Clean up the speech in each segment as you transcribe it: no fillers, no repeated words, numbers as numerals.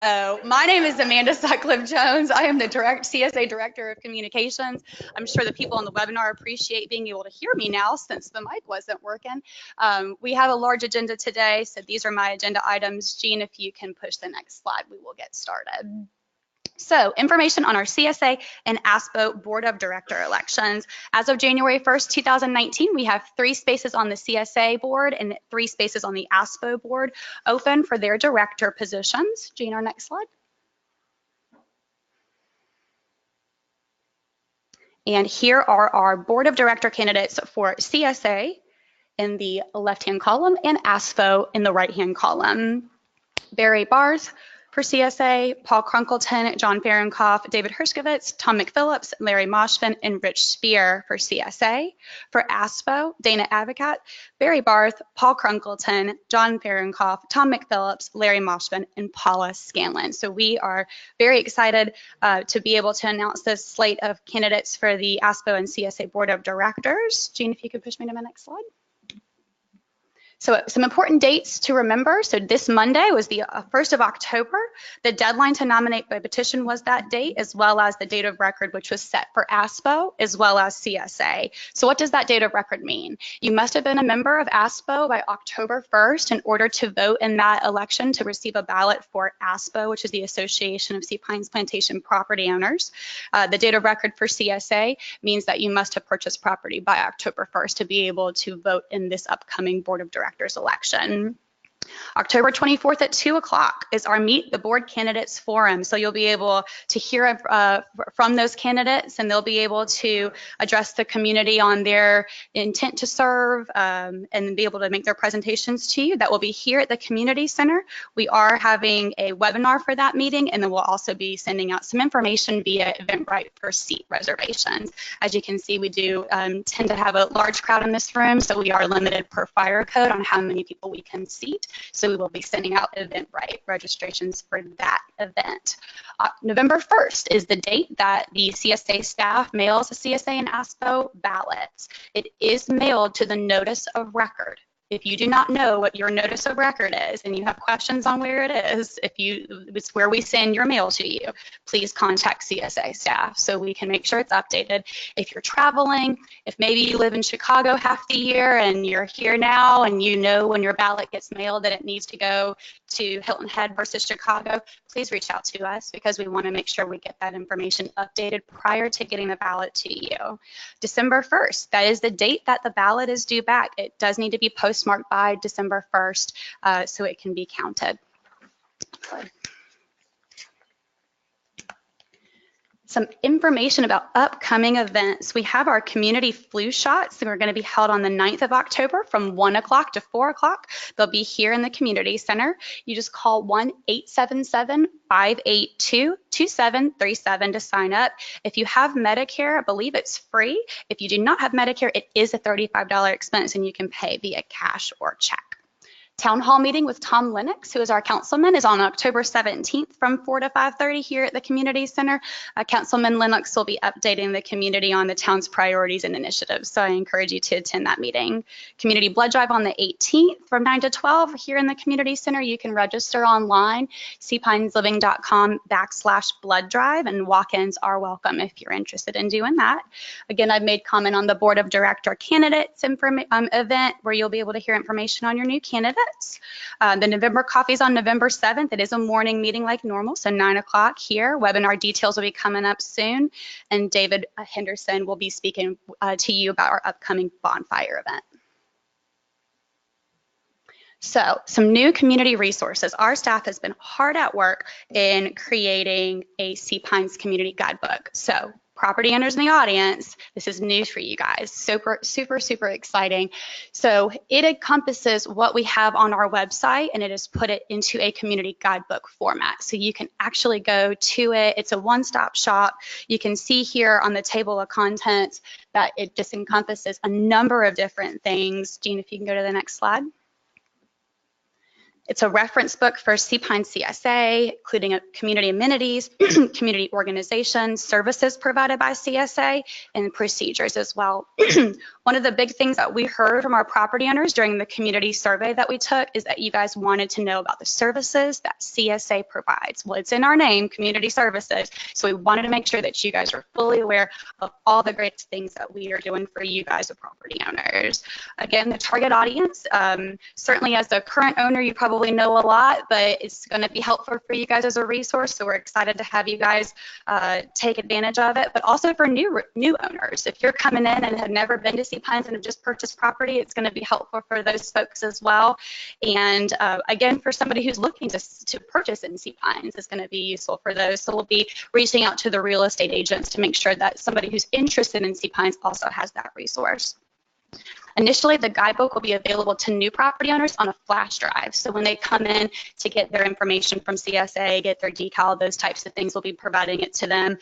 My name is Amanda Sutcliffe-Jones. I am the CSA Director of Communications. I'm sure the people on the webinar appreciate being able to hear me now since the mic wasn't working. We have a large agenda today, so these are my agenda items. Jean, if you can push the next slide, we will get started. So information on our CSA and ASPO Board of Director elections. As of January 1st, 2019, we have 3 spaces on the CSA board and 3 spaces on the ASPO board open for their director positions. Jean, our next slide. And here are our Board of Director candidates for CSA in the left-hand column and ASPO in the right-hand column. Barry Barth for CSA, Paul Crunkleton, John Fahrenkopf, David Hershkovitz, Tom McPhillips, Larry Moshfin, and Rich Spear for CSA. For ASPO, Dana Avocat, Barry Barth, Paul Crunkleton, John Fahrenkopf, Tom McPhillips, Larry Moshfin, and Paula Scanlon. So we are very excited to be able to announce this slate of candidates for the ASPO and CSA Board of Directors. Jean, if you could push me to my next slide. So some important dates to remember. So this Monday was the 1st of October. The deadline to nominate by petition was that date, as well as the date of record, which was set for ASPO as well as CSA. So what does that date of record mean? You must have been a member of ASPO by October 1st in order to vote in that election to receive a ballot for ASPO, which is the Association of Sea Pines Plantation Property Owners. The date of record for CSA means that you must have purchased property by October 1st to be able to vote in this upcoming Board of Directors election. October 24th at 2 o'clock is our Meet the Board Candidates Forum. So you'll be able to hear from those candidates, and they'll be able to address the community on their intent to serve and be able to make their presentations to you. That will be here at the Community Center. We are having a webinar for that meeting, and then we'll also be sending out some information via Eventbrite for seat reservations. As you can see, we do tend to have a large crowd in this room, so we are limited per fire code on how many people we can seat. So we will be sending out Eventbrite registrations for that event. November 1st is the date that the CSA staff mails the CSA and ASPO ballots. It is mailed to the notice of record. If you do not know what your notice of record is and you have questions on where it is, it's where we send your mail to you, please contact CSA staff so we can make sure it's updated. If you're traveling, if maybe you live in Chicago half the year and you're here now and you know when your ballot gets mailed that it needs to go to Hilton Head versus Chicago, please reach out to us because we want to make sure we get that information updated prior to getting the ballot to you. December 1st, that is the date that the ballot is due back. It does need to be postmarked by December 1st so it can be counted. Some information about upcoming events. We have our community flu shots that are going to be held on the 9th of October from 1 o'clock to 4 o'clock. They'll be here in the community center. You just call 1-877-582-2737 to sign up. If you have Medicare, I believe it's free. If you do not have Medicare, it is a $35 expense and you can pay via cash or check. Town hall meeting with Tom Lennox, who is our councilman, is on October 17th from 4 to 5:30 here at the Community Center. Councilman Lennox will be updating the community on the town's priorities and initiatives, so I encourage you to attend that meeting. Community blood drive on the 18th from 9 to 12 here in the Community Center. You can register online, seapinesliving.com/blood drive, and walk-ins are welcome if you're interested in doing that. Again, I've made comment on the Board of Director candidates event where you'll be able to hear information on your new candidates. The November coffee is on November 7th. It is a morning meeting like normal, so 9 o'clock here. Webinar details will be coming up soon, and David Henderson will be speaking to you about our upcoming bonfire event. So some new community resources. Our staff has been hard at work in creating a Sea Pines community guidebook. So property owners in the audience, this is new for you guys. Super, super, super exciting. So it encompasses what we have on our website, and it is put it into a community guidebook format. So you can actually go to it. It's a one-stop shop. You can see here on the table of contents that it just encompasses a number of different things. Jean, if you can go to the next slide. It's a reference book for Sea Pines CSA, including community amenities, community organizations, services provided by CSA, and procedures as well. One of the big things that we heard from our property owners during the community survey that we took is that you guys wanted to know about the services that CSA provides. Well, it's in our name, community services, so we wanted to make sure that you guys are fully aware of all the great things that we are doing for you guys, the property owners. Again, the target audience, certainly as a current owner, you probably know a lot, but it's going to be helpful for you guys as a resource, so we're excited to have you guys take advantage of it, but also for new owners. If you're coming in and have never been to Sea Pines and have just purchased property, it's going to be helpful for those folks as well. And again, for somebody who's looking to purchase in Sea Pines, it's going to be useful for those. So we'll be reaching out to the real estate agents to make sure that somebody who's interested in Sea Pines also has that resource. Initially, the guidebook will be available to new property owners on a flash drive. So when they come in to get their information from CSA, get their decal, those types of things, we'll be providing it to them,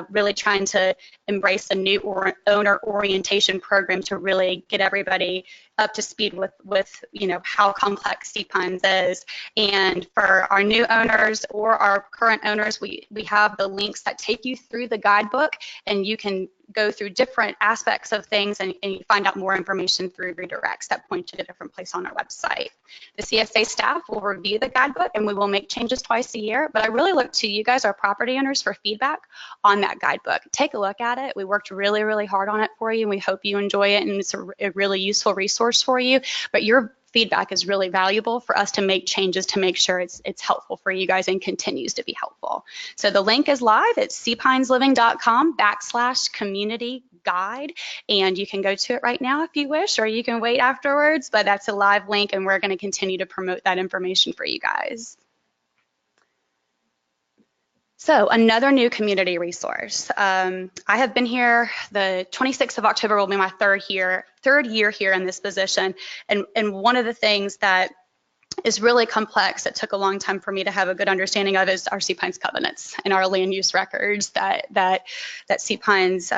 really trying to embrace a new owner orientation program to really get everybody up to speed with how complex Sea Pines is. And for our new owners or our current owners, we have the links that take you through the guidebook, and you can go through different aspects of things and you find out more information through redirects that point to a different place on our website. The CSA staff will review the guidebook and we will make changes twice a year, but I really look to you guys, our property owners, for feedback on that guidebook. Take a look at it. We worked really, really hard on it for you and we hope you enjoy it, and it's a really useful resource for you, but your feedback is really valuable for us to make changes to make sure it's helpful for you guys and continues to be helpful. So the link is live at seapinesliving.com/community guide, and you can go to it right now if you wish, or you can wait afterwards, but that's a live link and we're going to continue to promote that information for you guys. So another new community resource. I have been here, the 26th of October will be my third year here in this position. And one of the things that is really complex, that took a long time for me to have a good understanding of, is our Sea Pines covenants and our land use records that Sea Pines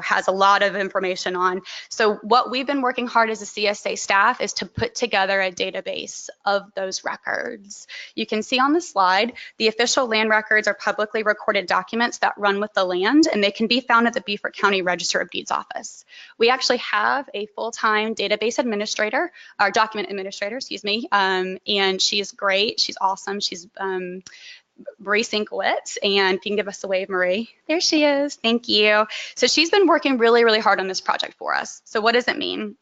has a lot of information on. So what we've been working hard as a CSA staff is to put together a database of those records. You can see on the slide, the official land records are publicly recorded documents that run with the land, and they can be found at the Beaufort County Register of Deeds office. We actually have a full-time database administrator, or document administrator, excuse me, and she's great. She's awesome. She's Marie Sinkowitz, and if you can give us a wave, Marie. There she is. Thank you. So she's been working really, really hard on this project for us. So what does it mean?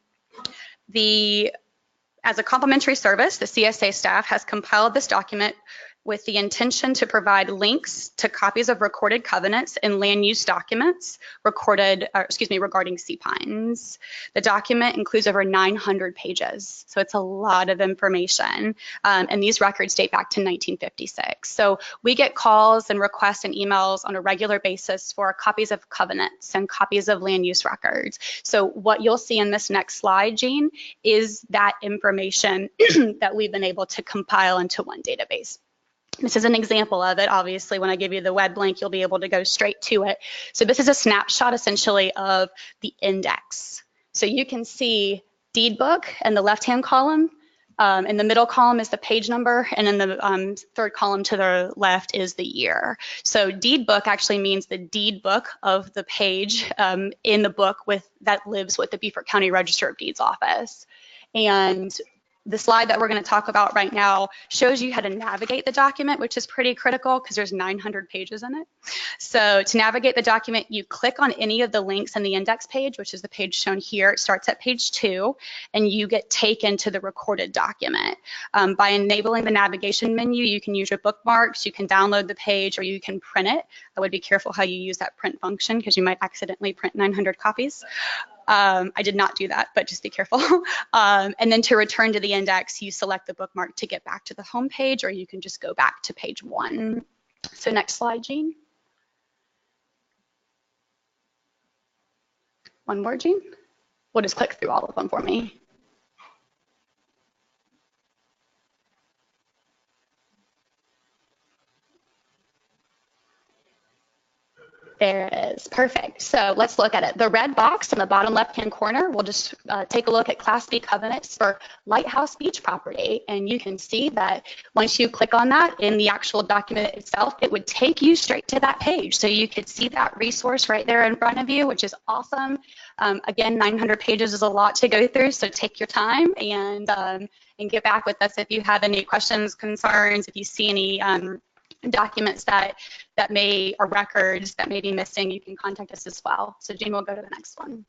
As a complimentary service, the CSA staff has compiled this document with the intention to provide links to copies of recorded covenants and land use documents regarding Sea Pines. The document includes over 900 pages, so it's a lot of information, and these records date back to 1956. So we get calls and requests and emails on a regular basis for copies of covenants and copies of land use records. So what you'll see in this next slide, Jean, is that information that we've been able to compile into one database. This is an example of it. Obviously, when I give you the web link, you'll be able to go straight to it. So this is a snapshot essentially of the index. So you can see deed book in the left-hand column. In the middle column is the page number, and in the third column to the left is the year. So deed book actually means the deed book of the page in the book that lives with the Beaufort County Register of Deeds office. And the slide that we're going to talk about right now shows you how to navigate the document, which is pretty critical because there's 900 pages in it. So to navigate the document, you click on any of the links in the index page, which is the page shown here. It starts at page 2, and you get taken to the recorded document. By enabling the navigation menu, you can use your bookmarks, you can download the page, or you can print it. I would be careful how you use that print function because you might accidentally print 900 copies. I did not do that, but just be careful. And then to return to the index, you select the bookmark to get back to the home page, or you can just go back to page 1. So next slide, Jean. One more, Jean. We'll just click through all of them for me. There it is. Perfect. So let's look at it. The red box in the bottom left-hand corner, we'll just take a look at Class B covenants for Lighthouse Beach property. And you can see that once you click on that in the actual document itself, it would take you straight to that page. So you could see that resource right there in front of you, which is awesome. Again, 900 pages is a lot to go through, so take your time and get back with us if you have any questions, concerns, if you see any documents that or records that may be missing, you can contact us as well. So Jean, we'll go to the next one.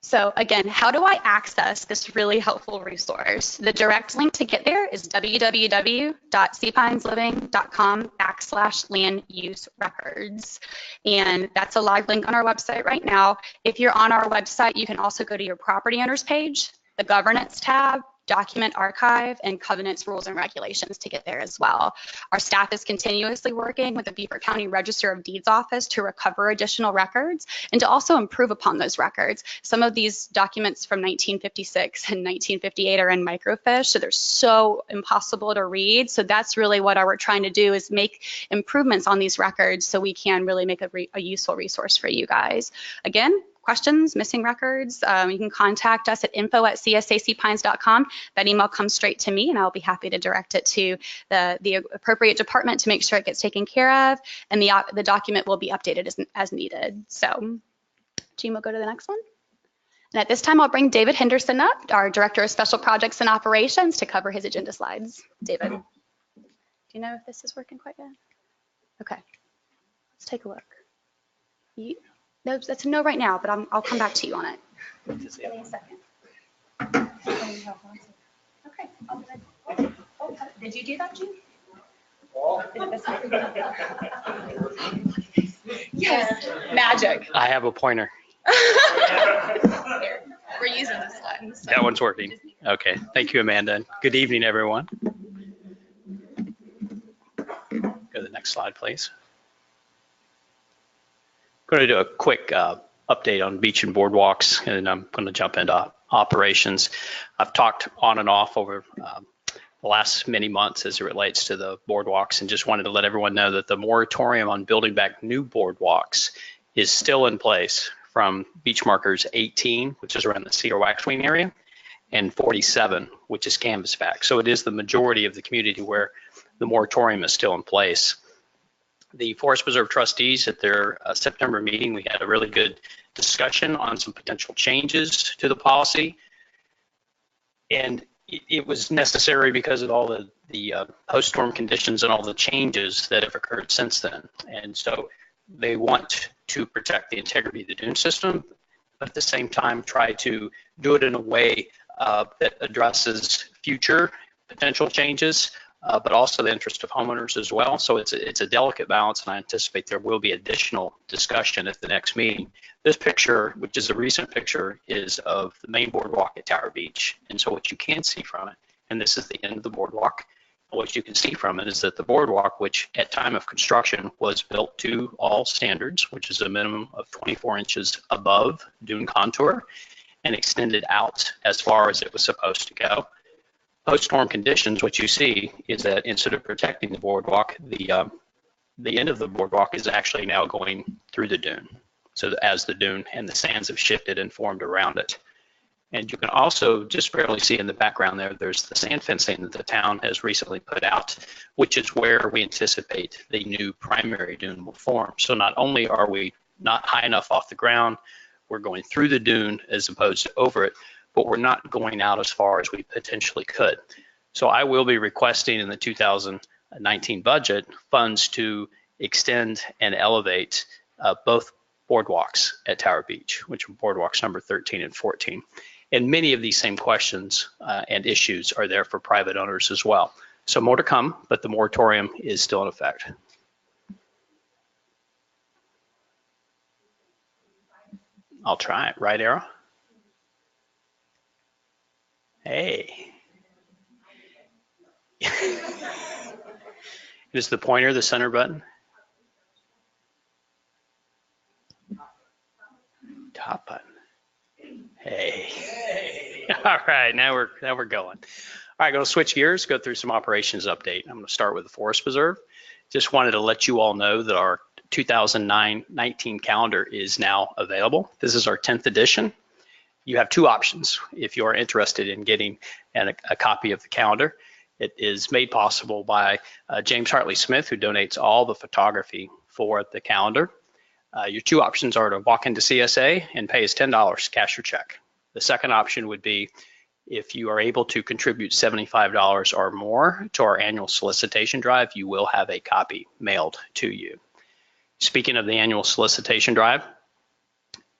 So again, how do I access this really helpful resource? The direct link to get there is www.cpinesliving.com/land use records. And that's a live link on our website right now. If you're on our website, you can also go to your property owners page, the governance tab, document archive, and covenants, rules, and regulations to get there as well. Our staff is continuously working with the Beaufort County Register of Deeds office to recover additional records and to also improve upon those records. Some of these documents from 1956 and 1958 are in microfiche, so they're so impossible to read. So that's really what we're trying to do, is make improvements on these records so we can really make a useful resource for you guys. Again, questions, missing records, you can contact us at info@csacpines.com. That email comes straight to me, and I'll be happy to direct it to the appropriate department to make sure it gets taken care of, and the document will be updated as needed. So, Jean, we'll go to the next one. And at this time, I'll bring David Henderson up, our Director of Special Projects and Operations, to cover his agenda slides. David, do you know if this is working quite good? Okay, let's take a look. No, that's a no right now, but I'll come back to you on it. Give me a second. Okay. Did you do that, Jean? Yes, magic. I have a pointer. Here, we're using this one. So that one's working. Okay. Thank you, Amanda. Good evening, everyone. Go to the next slide, please. I'm going to do a quick update on beach and boardwalks, and I'm going to jump into operations. I've talked on and off over the last many months as it relates to the boardwalks, and just wanted to let everyone know that the moratorium on building back new boardwalks is still in place from beach markers 18, which is around the Cedar Waxwing area, and 47, which is canvasback. So it is the majority of the community where the moratorium is still in place. The Forest Preserve trustees at their September meeting, we had a really good discussion on some potential changes to the policy. And it was necessary because of all the post-storm conditions and all the changes that have occurred since then. And so they want to protect the integrity of the dune system, but at the same time try to do it in a way that addresses future potential changes, but also the interest of homeowners as well. So it's a delicate balance, and I anticipate there will be additional discussion at the next meeting. This picture, which is a recent picture, is of the main boardwalk at Tower Beach. And so what you can see from it, and this is the end of the boardwalk, what you can see from it is that the boardwalk, which at time of construction was built to all standards, which is a minimum of 24 inches above dune contour, and extended out as far as it was supposed to go. Post-storm conditions, what you see is that instead of protecting the boardwalk, the end of the boardwalk is actually now going through the dune. So as the dune and the sands have shifted and formed around it. And you can also just barely see in the background there's the sand fencing that the town has recently put out, which is where we anticipate the new primary dune will form. So not only are we not high enough off the ground, we're going through the dune as opposed to over it, but we're not going out as far as we potentially could. So I will be requesting in the 2019 budget funds to extend and elevate both boardwalks at Tower Beach, which are boardwalks number 13 and 14. And many of these same questions and issues are there for private owners as well. So more to come, but the moratorium is still in effect. I'll try it. Right arrow. Hey. Is the pointer the center button? Top button. Hey. All right, now we're going. All right, going to switch gears, go through some operations update. I'm going to start with the Forest Preserve. Just wanted to let you all know that our 2019 calendar is now available. This is our 10th edition. You have two options if you are interested in getting a copy of the calendar. It is made possible by James Hartley Smith, who donates all the photography for the calendar. Your two options are to walk into CSA and pay us $10, cash or check. The second option would be if you are able to contribute $75 or more to our annual solicitation drive, you will have a copy mailed to you. Speaking of the annual solicitation drive,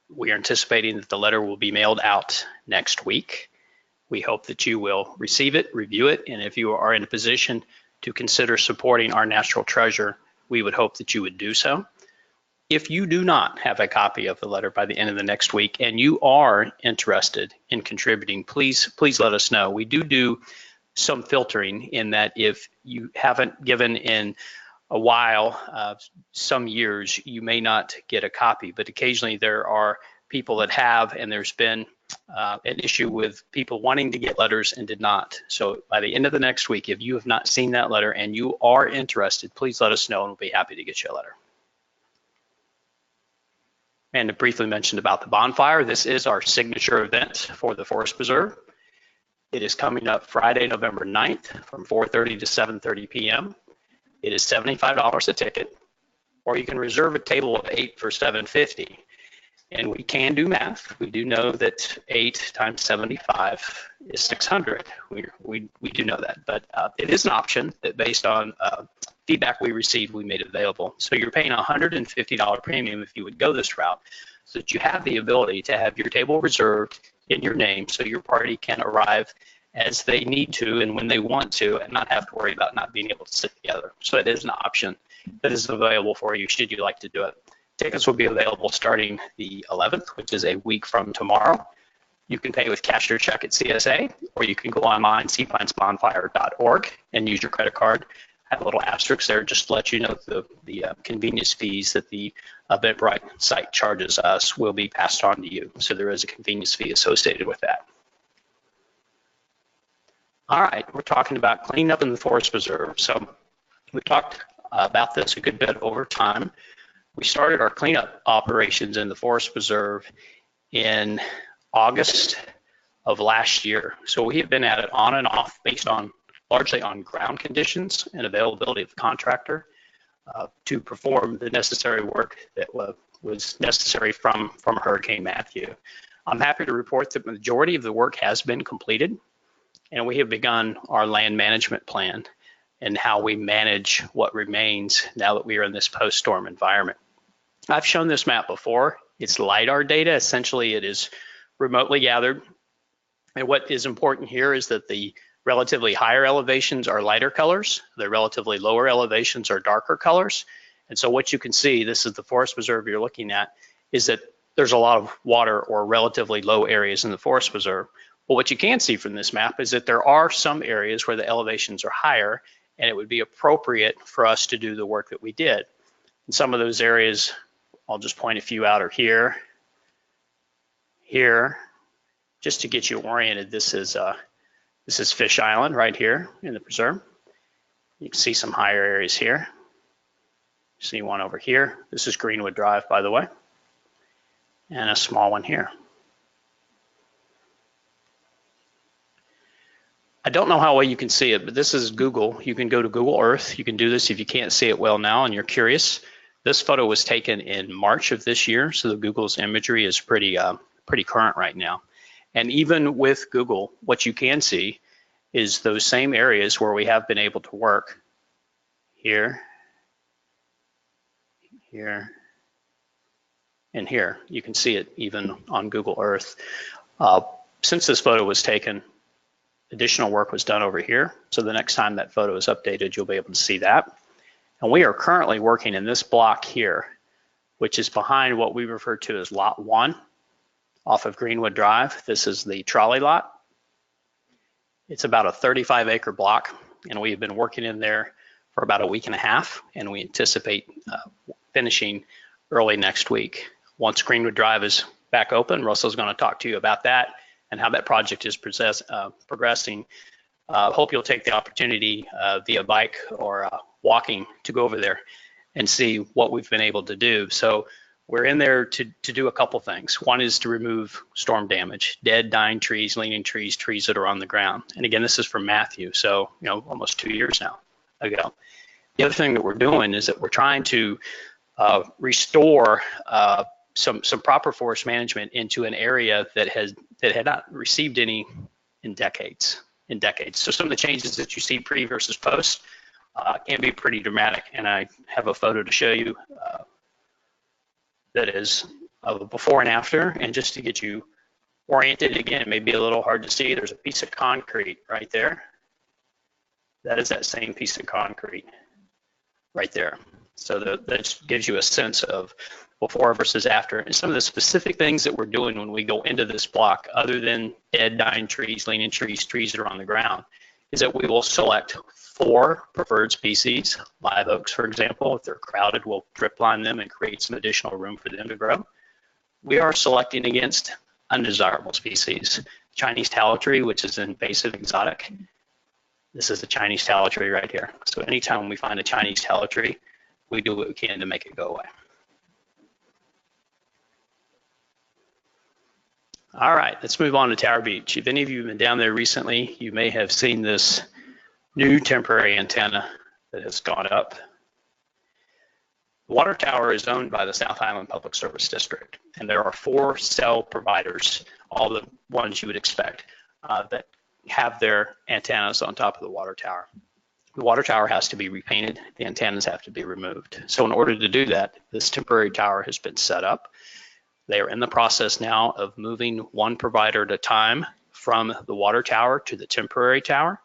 we are anticipating that the letter will be mailed out next week. We hope that you will receive it, review it, and if you are in a position to consider supporting our national treasure, we would hope that you would do so. If you do not have a copy of the letter by the end of the next week and you are interested in contributing, please let us know. We do some filtering in that if you haven't given in a while, some years, you may not get a copy, but occasionally there are people that have, and there's been an issue with people wanting to get letters and did not. So by the end of the next week, if you have not seen that letter and you are interested, please let us know and we'll be happy to get you a letter. And to briefly mention about the bonfire, this is our signature event for the Forest Preserve. It is coming up Friday, November 9th from 4:30 to 7:30 p.m. It is $75 a ticket, or you can reserve a table of 8 for $7.50. And we can do math. We do know that 8 times 75 is 600. We do know that, but it is an option that based on feedback we received, we made available. So you're paying a $150 premium if you would go this route, so that you have the ability to have your table reserved in your name so your party can arrive as they need to and when they want to and not have to worry about not being able to sit together. So it is an option that is available for you should you like to do it. Tickets will be available starting the 11th, which is a week from tomorrow. You can pay with cash or check at CSA, or you can go online, seapinesbonfire.org, and use your credit card. I have a little asterisk there just to let you know the convenience fees that the Eventbrite site charges us will be passed on to you. So there is a convenience fee associated with that. All right, we're talking about cleaning up in the Forest Preserve. So we talked about this a good bit over time. We started our cleanup operations in the Forest Preserve in August of last year. So we have been at it on and off based on largely on ground conditions and availability of the contractor to perform the necessary work that was necessary from Hurricane Matthew. I'm happy to report that the majority of the work has been completed, and we have begun our land management plan and how we manage what remains now that we are in this post-storm environment. I've shown this map before. It's LiDAR data. Essentially, it is remotely gathered. And what is important here is that the relatively higher elevations are lighter colors. The relatively lower elevations are darker colors. And so what you can see, this is the Forest Preserve you're looking at, is that there's a lot of water or relatively low areas in the Forest Preserve. But what you can see from this map is that there are some areas where the elevations are higher, and it would be appropriate for us to do the work that we did. And some of those areas, I'll just point a few out, are here, just to get you oriented. This is Fish Island right here in the preserve. You can see some higher areas here. See one over here. This is Greenwood Drive, by the way, and a small one here. I don't know how well you can see it, but this is Google. You can go to Google Earth. You can do this if you can't see it well now and you're curious. This photo was taken in March of this year, so the Google's imagery is pretty current right now. And even with Google, what you can see is those same areas where we have been able to work here, here, and here. You can see it even on Google Earth. Since this photo was taken, additional work was done over here. So the next time that photo is updated, you'll be able to see that. And we are currently working in this block here, which is behind what we refer to as Lot 1 off of Greenwood Drive. This is the trolley lot. It's about a 35-acre block, and we've been working in there for about a week and a half, and we anticipate finishing early next week. Once Greenwood Drive is back open, Russell's going to talk to you about that and how that project is progressing. Hope you'll take the opportunity via bike or walking to go over there and see what we've been able to do. So we're in there to do a couple things. One is to remove storm damage, dead, dying trees, leaning trees, trees that are on the ground. And again, this is from Matthew, so almost 2 years now ago. The other thing that we're doing is that we're trying to restore some proper forest management into an area that had not received any in decades. So some of the changes that you see pre versus post can be pretty dramatic, and I have a photo to show you that is of a before and after, and just to get you oriented again, it may be a little hard to see. There's a piece of concrete right there. That is that same piece of concrete right there. So that gives you a sense of before versus after, and some of the specific things that we're doing when we go into this block, other than dead, dying trees, leaning trees, trees that are on the ground, is that we will select 4 preferred species, live oaks, for example. If they're crowded, we'll drip line them and create some additional room for them to grow. We are selecting against undesirable species. Chinese tallow tree, which is an invasive exotic. This is the Chinese tallow tree right here. So anytime we find a Chinese tallow tree, we do what we can to make it go away. All right, let's move on to Tower Beach. If any of you have been down there recently, you may have seen this new temporary antenna that has gone up. The water tower is owned by the South Island Public Service District, and there are 4 cell providers, all the ones you would expect, that have their antennas on top of the water tower. The water tower has to be repainted, the antennas have to be removed. So in order to do that, this temporary tower has been set up. They are in the process now of moving 1 provider at a time from the water tower to the temporary tower.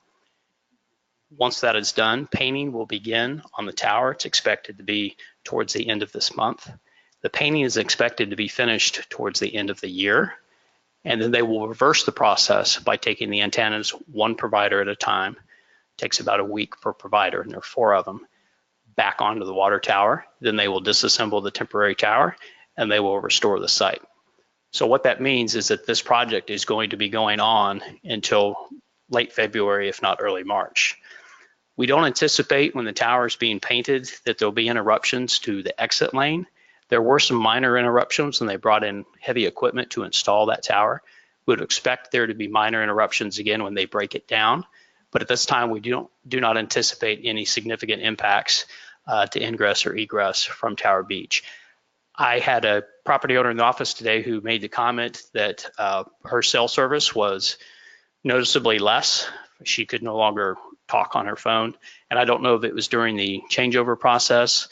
Once that is done, painting will begin on the tower. It's expected to be towards the end of this month. The painting is expected to be finished towards the end of the year, and then they will reverse the process by taking the antennas 1 provider at a time. It takes about a week per provider, and there are 4 of them, back onto the water tower. Then they will disassemble the temporary tower, and they will restore the site. So what that means is that this project is going to be going on until late February, if not early March. We don't anticipate when the tower is being painted that there'll be interruptions to the exit lane. There were some minor interruptions when they brought in heavy equipment to install that tower. We would expect there to be minor interruptions again when they break it down. But at this time, we do not anticipate any significant impacts to ingress or egress from Tower Beach. I had a property owner in the office today who made the comment that her cell service was noticeably less. She could no longer talk on her phone. And I don't know if it was during the changeover process,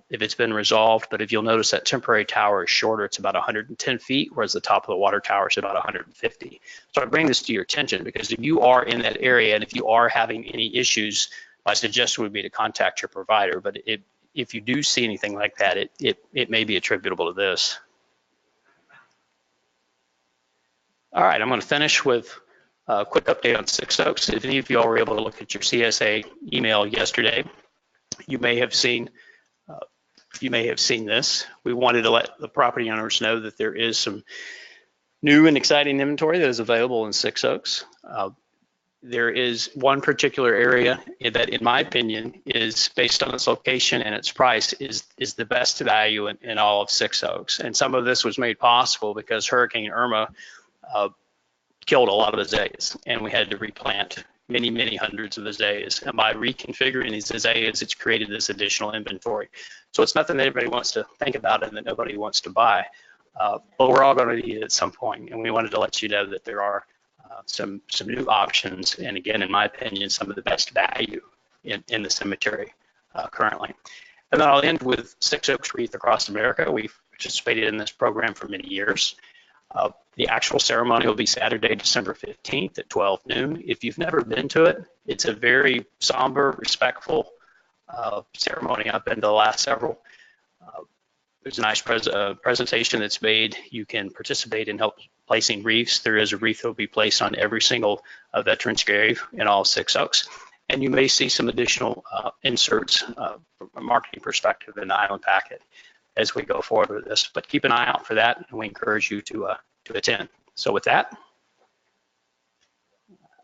if it's been resolved, but if you'll notice that temporary tower is shorter, it's about 110 feet, whereas the top of the water tower is about 150. So I bring this to your attention because if you are in that area and if you are having any issues, my suggestion would be to contact your provider. But if you do see anything like that, it may be attributable to this. All right, I'm going to finish with a quick update on Six Oaks. If any of you all were able to look at your CSA email yesterday, you may have seen this. We wanted to let the property owners know that there is some new and exciting inventory that is available in Six Oaks. There is one particular area that, in my opinion, is based on its location and its price is the best value in all of Six Oaks. And some of this was made possible because Hurricane Irma killed a lot of azaleas, and we had to replant many hundreds of azaleas. And by reconfiguring these azaleas, it's created this additional inventory. So it's nothing that everybody wants to think about and that nobody wants to buy, but we're all going to need it at some point. And we wanted to let you know that there are some new options, and again, in my opinion, some of the best value in the cemetery currently. And then I'll end with Six Oaks Wreath Across America. We've participated in this program for many years. The actual ceremony will be Saturday, December 15th at 12 noon. If you've never been to it, it's a very somber, respectful ceremony. I've been to the last several. There's a nice presentation that's made. You can participate in help placing wreaths. There is a wreath that will be placed on every single veteran's grave in all Six Oaks. And you may see some additional inserts from a marketing perspective in the island packet as we go forward with this. But keep an eye out for that, and we encourage you to attend. So with that,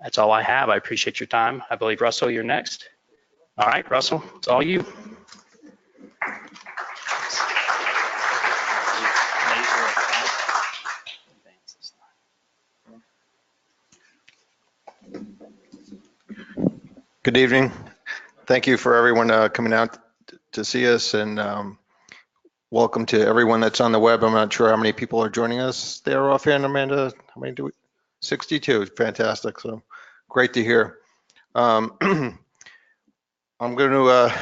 that's all I have. I appreciate your time. I believe, Russell, you're next. All right, Russell, it's all you. Good evening. Thank you for everyone coming out to see us, and welcome to everyone that's on the web. I'm not sure how many people are joining us there offhand, Amanda. How many do we? 62. Fantastic. So great to hear. I'm going to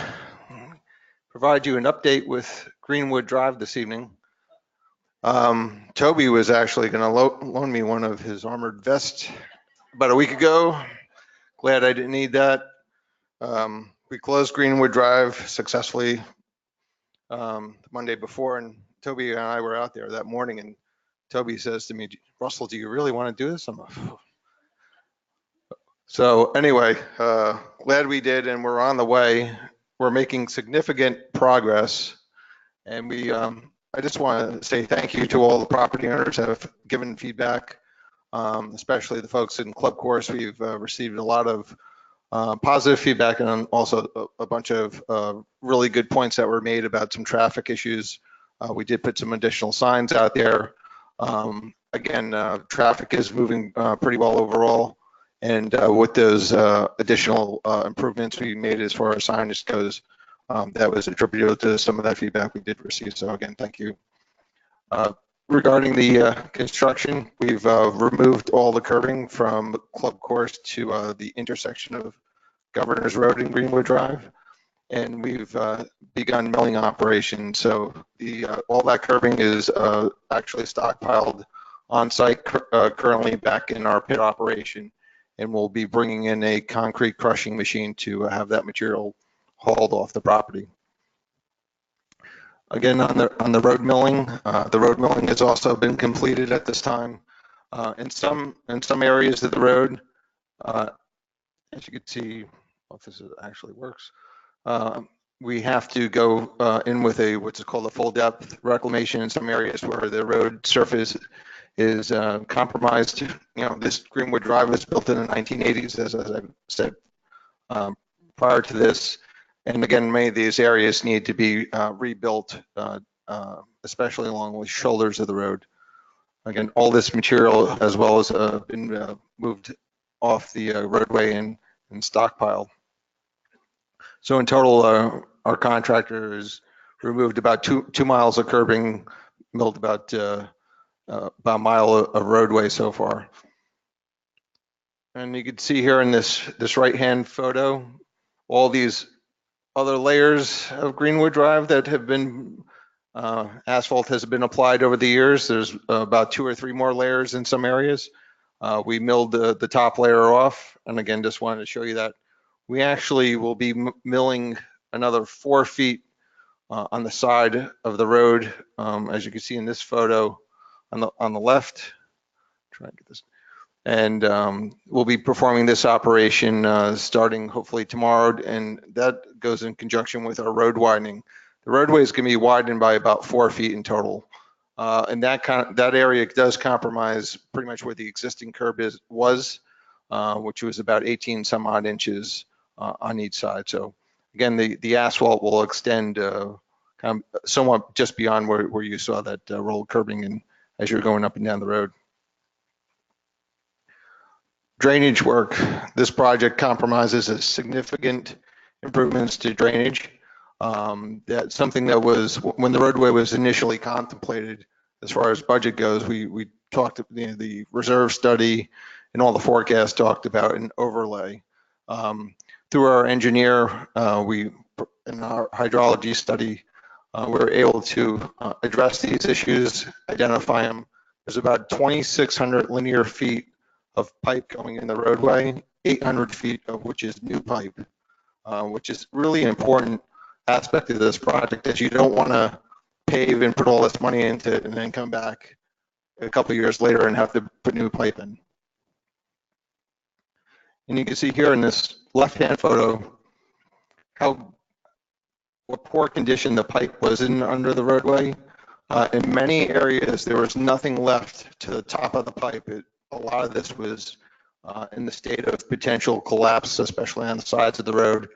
provide you an update with Greenwood Drive this evening. Toby was actually going to loan me one of his armored vests about a week ago. Glad I didn't need that. We closed Greenwood Drive successfully Monday before, and Toby and I were out there that morning, and Toby says to me, Russell, do you really want to do this? I'm like, oh. So anyway, glad we did, and we're on the way. We're making significant progress, and I just want to say thank you to all the property owners that have given feedback, especially the folks in Club Course. We've received a lot of positive feedback, and also a bunch of really good points that were made about some traffic issues. We did put some additional signs out there. Again, traffic is moving pretty well overall, and with those additional improvements we made as far as signage goes, that was attributable to some of that feedback we did receive. So again, thank you. Regarding the construction, we've removed all the curbing from Club Course to the intersection of Governor's Road and Greenwood Drive, and we've begun milling operations. So all that curbing is actually stockpiled on site currently back in our pit operation, and we'll be bringing in a concrete crushing machine to have that material hauled off the property. Again, on the road milling, has also been completed at this time. In some areas of the road, as you can see, if this actually works, we have to go in with what's called a full depth reclamation in some areas where the road surface is compromised. This Greenwood Drive was built in the 1980s, as I said prior to this. And again, many of these areas need to be rebuilt, especially along the shoulders of the road. Again, all this material as well as been moved off the roadway and stockpiled. So in total, our contractor has removed about two miles of curbing, milled about a mile of roadway so far. And you can see here in this right-hand photo, all these other layers of Greenwood Drive that have been, asphalt has been applied over the years. There's about 2 or 3 more layers in some areas. We milled the top layer off. And again, just wanted to show you that we actually will be milling another 4 feet on the side of the road. As you can see in this photo on the left, try and get this. And we'll be performing this operation starting hopefully tomorrow, and that goes in conjunction with our road widening. The roadway is going to be widened by about 4 feet in total, and that area does compromise pretty much where the existing curb was, which was about 18 some odd inches on each side. So again, the asphalt will extend kind of somewhat just beyond where you saw that rolled curbing and as you're going up and down the road. Drainage work. This project compromises a significant improvements to drainage. That's something that was, when the roadway was initially contemplated, as far as budget goes, we talked, the reserve study and all the forecasts talked about an overlay. Through our engineer, in our hydrology study, we were able to address these issues, identify them. There's about 2,600 linear feet of pipe going in the roadway, 800 feet of which is new pipe, which is really an important aspect of this project, as you don't want to pave and put all this money into it and then come back a couple of years later and have to put new pipe in. And you can see here in this left-hand photo what poor condition the pipe was in under the roadway. In many areas, there was nothing left to the top of the pipe. A lot of this was in the state of potential collapse, especially on the sides of the road.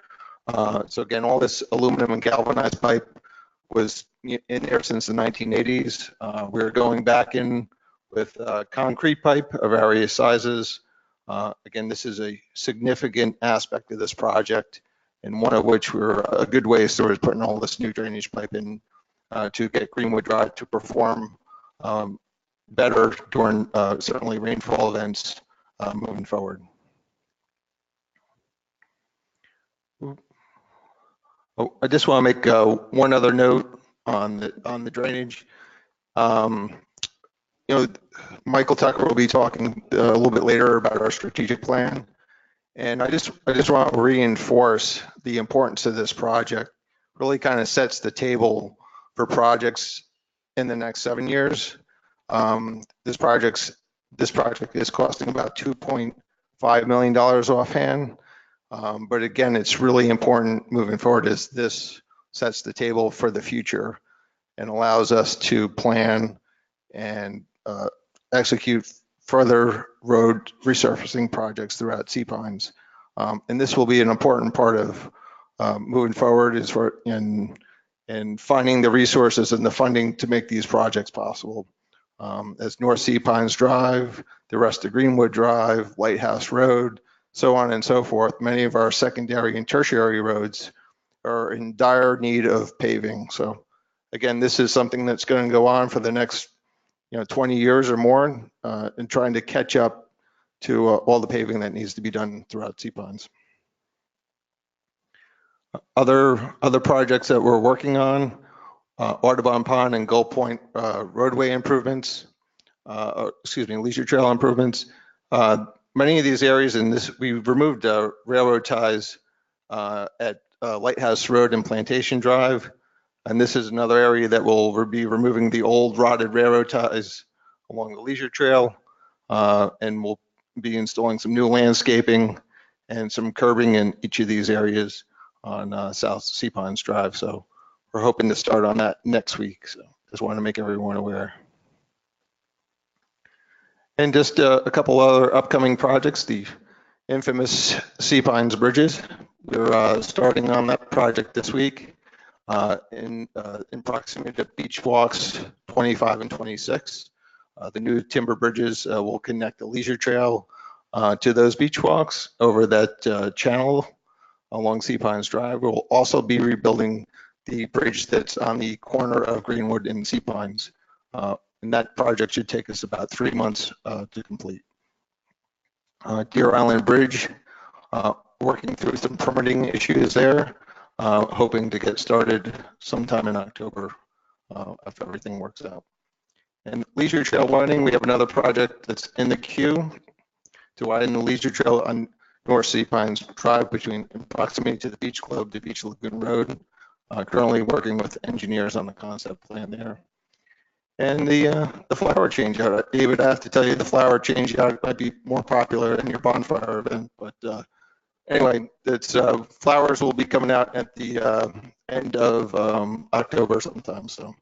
So again, all this aluminum and galvanized pipe was in there since the 1980s. We're going back in with concrete pipe of various sizes. Again, this is a significant aspect of this project, and one of which we're a good ways towards putting all this new drainage pipe in to get Greenwood Drive to perform better during certainly rainfall events moving forward. Oh, I just want to make one other note on the drainage. You know, Michael Tucker will be talking a little bit later about our strategic plan, and I just want to reinforce the importance of this project. Really kind of sets the table for projects in the next 7 years. This project is costing about $2.5 million offhand. But again, it's really important moving forward as this sets the table for the future and allows us to plan and execute further road resurfacing projects throughout Sea Pines. And this will be an important part of moving forward in finding the resources and the funding to make these projects possible. As North Sea Pines Drive, the rest of Greenwood Drive, Lighthouse Road, so on and so forth. Many of our secondary and tertiary roads are in dire need of paving. So again, this is something that's going to go on for the next 20 years or more, and trying to catch up to all the paving that needs to be done throughout Sea Pines. Other projects that we're working on, Audubon Pond and Gull Point roadway improvements, leisure trail improvements. Many of these areas in this, we've removed railroad ties at Lighthouse Road and Plantation Drive. And this is another area that will be removing the old rotted railroad ties along the leisure trail. And we'll be installing some new landscaping and some curbing in each of these areas on South Sea Pines Drive. So we're hoping to start on that next week. So just want to make everyone aware. And just a couple other upcoming projects, the infamous Sea Pines Bridges. We're starting on that project this week in proximity to beach walks 25 and 26. The new timber bridges will connect the leisure trail to those beach walks over that channel along Sea Pines Drive. We'll also be rebuilding the bridge that's on the corner of Greenwood and Sea Pines. And that project should take us about 3 months to complete. Deer Island Bridge, working through some permitting issues there, hoping to get started sometime in October if everything works out. And leisure trail widening, we have another project that's in the queue to widen the leisure trail on North Sea Pines Drive in proximity to the Beach Club to Beach Lagoon Road. Currently working with engineers on the concept plan there. And the flower change out, David, I have to tell you, the flower change out might be more popular than your bonfire event, but anyway, it's flowers will be coming out at the end of October sometime. So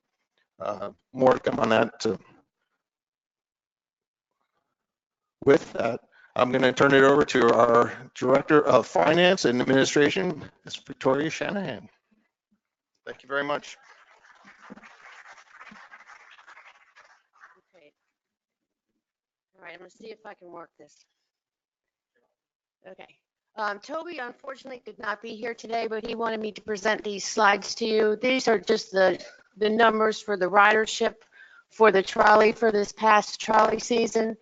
more to come on that. So with that, I'm going to turn it over to our Director of Finance and Administration, Ms. Victoria Shanahan. Thank you very much. Okay. All right, I'm going to see if I can work this. Okay. Toby unfortunately could not be here today, but he wanted me to present these slides to you. These are just the numbers for the ridership for the trolley for this past trolley season.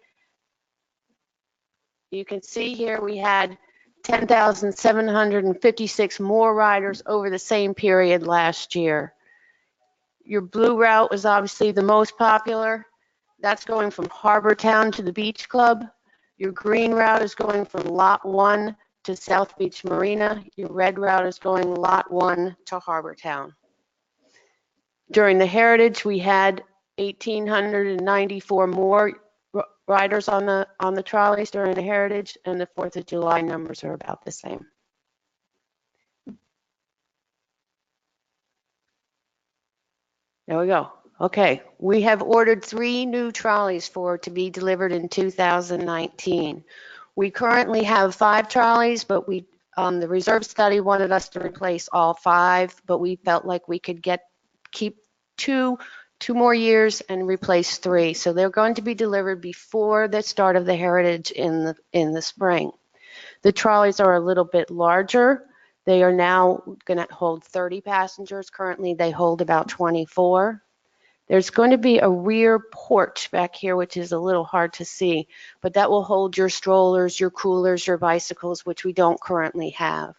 You can see here we had 10,756 more riders over the same period last year. Your blue route was obviously the most popular. That's going from Harbor Town to the Beach Club. Your green route is going from Lot 1 to South Beach Marina. Your red route is going Lot 1 to Harbor Town. During the Heritage, we had 1,894 more riders on the trolleys during the Heritage, and the 4th of July numbers are about the same. There we go. Okay, we have ordered 3 new trolleys to be delivered in 2019. We currently have 5 trolleys, but the reserve study wanted us to replace all 5, but we felt like we could keep 2 more years and replace 3. So they're going to be delivered before the start of the Heritage in the spring. The trolleys are a little bit larger. They are now going to hold 30 passengers. Currently, they hold about 24. There's going to be a rear porch back here, which is a little hard to see, but that will hold your strollers, your coolers, your bicycles, which we don't currently have.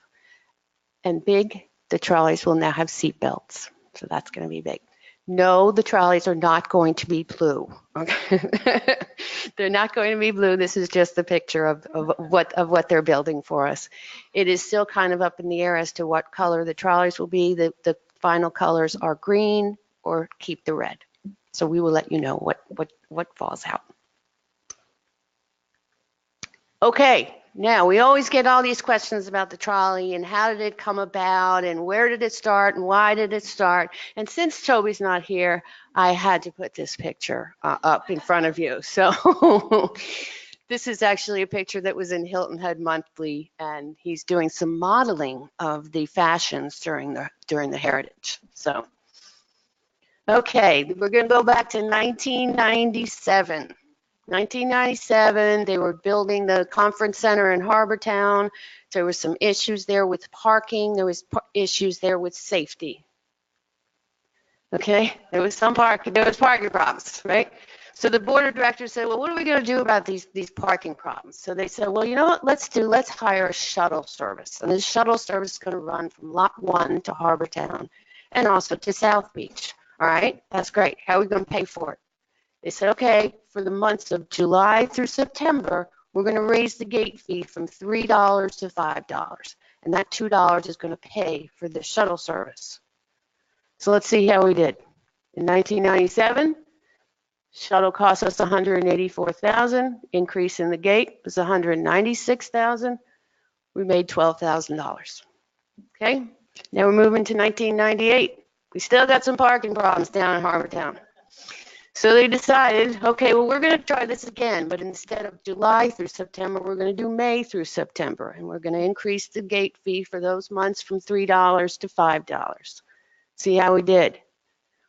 And big, the trolleys will now have seat belts. So that's going to be big. No, the trolleys are not going to be blue. Okay? They're not going to be blue. This is just the picture of what they're building for us. It is still kind of up in the air as to what color the trolleys will be. The final colors are green or keep the red. So we will let you know what falls out. Okay. Now, we always get all these questions about the trolley and how did it come about and where did it start and why did it start? And since Toby's not here, I had to put this picture up in front of you. So this is actually a picture that was in Hilton Head Monthly, and he's doing some modeling of the fashions during the Heritage. So, okay, we're going to go back to 1997. 1997, they were building the conference center in Harbortown. There were some issues there with parking. There was issues there with safety. Okay, there was parking problems, right? So the board of directors said, well, what are we going to do about these parking problems? So they said, well, you know what, let's hire a shuttle service. And this shuttle service is going to run from Lot 1 to Harbortown and also to South Beach. All right, that's great. How are we going to pay for it? They said, okay, for the months of July through September, we're going to raise the gate fee from $3 to $5. And that $2 is going to pay for the shuttle service. So let's see how we did. In 1997, shuttle cost us $184,000. Increase in the gate was $196,000. We made $12,000. Okay, now we're moving to 1998. We still got some parking problems down in Harbortown. So they decided, okay, well, we're going to try this again, but instead of July through September, we're going to do May through September, and we're going to increase the gate fee for those months from $3 to $5. See how we did.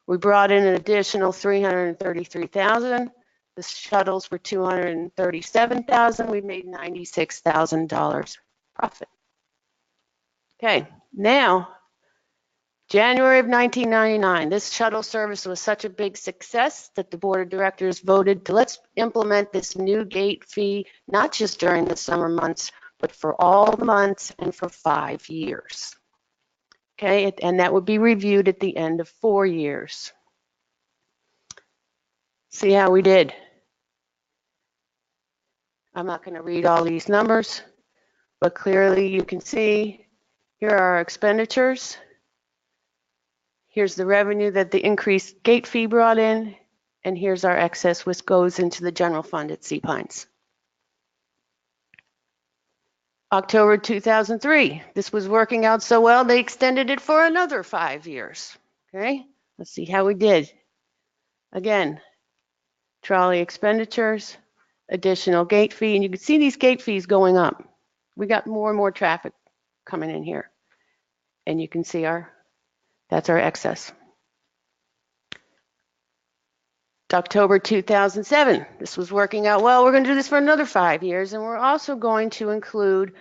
We brought in an additional $333,000. The shuttles were $237,000. We made $96,000 profit. Okay, now, January of 1999, this shuttle service was such a big success that the board of directors voted to let's implement this new gate fee, not just during the summer months, but for all the months and for 5 years. Okay, and that would be reviewed at the end of 4 years. See how we did. I'm not going to read all these numbers, but clearly you can see here are our expenditures. Here's the revenue that the increased gate fee brought in, and here's our excess, which goes into the general fund at Sea Pines. October 2003, this was working out so well, they extended it for another 5 years. Okay, let's see how we did. Again, trolley expenditures, additional gate fee, and you can see these gate fees going up. We got more and more traffic coming in here, and you can see that's our excess. October 2007, this was working out well. We're going to do this for another 5 years, and we're also going to include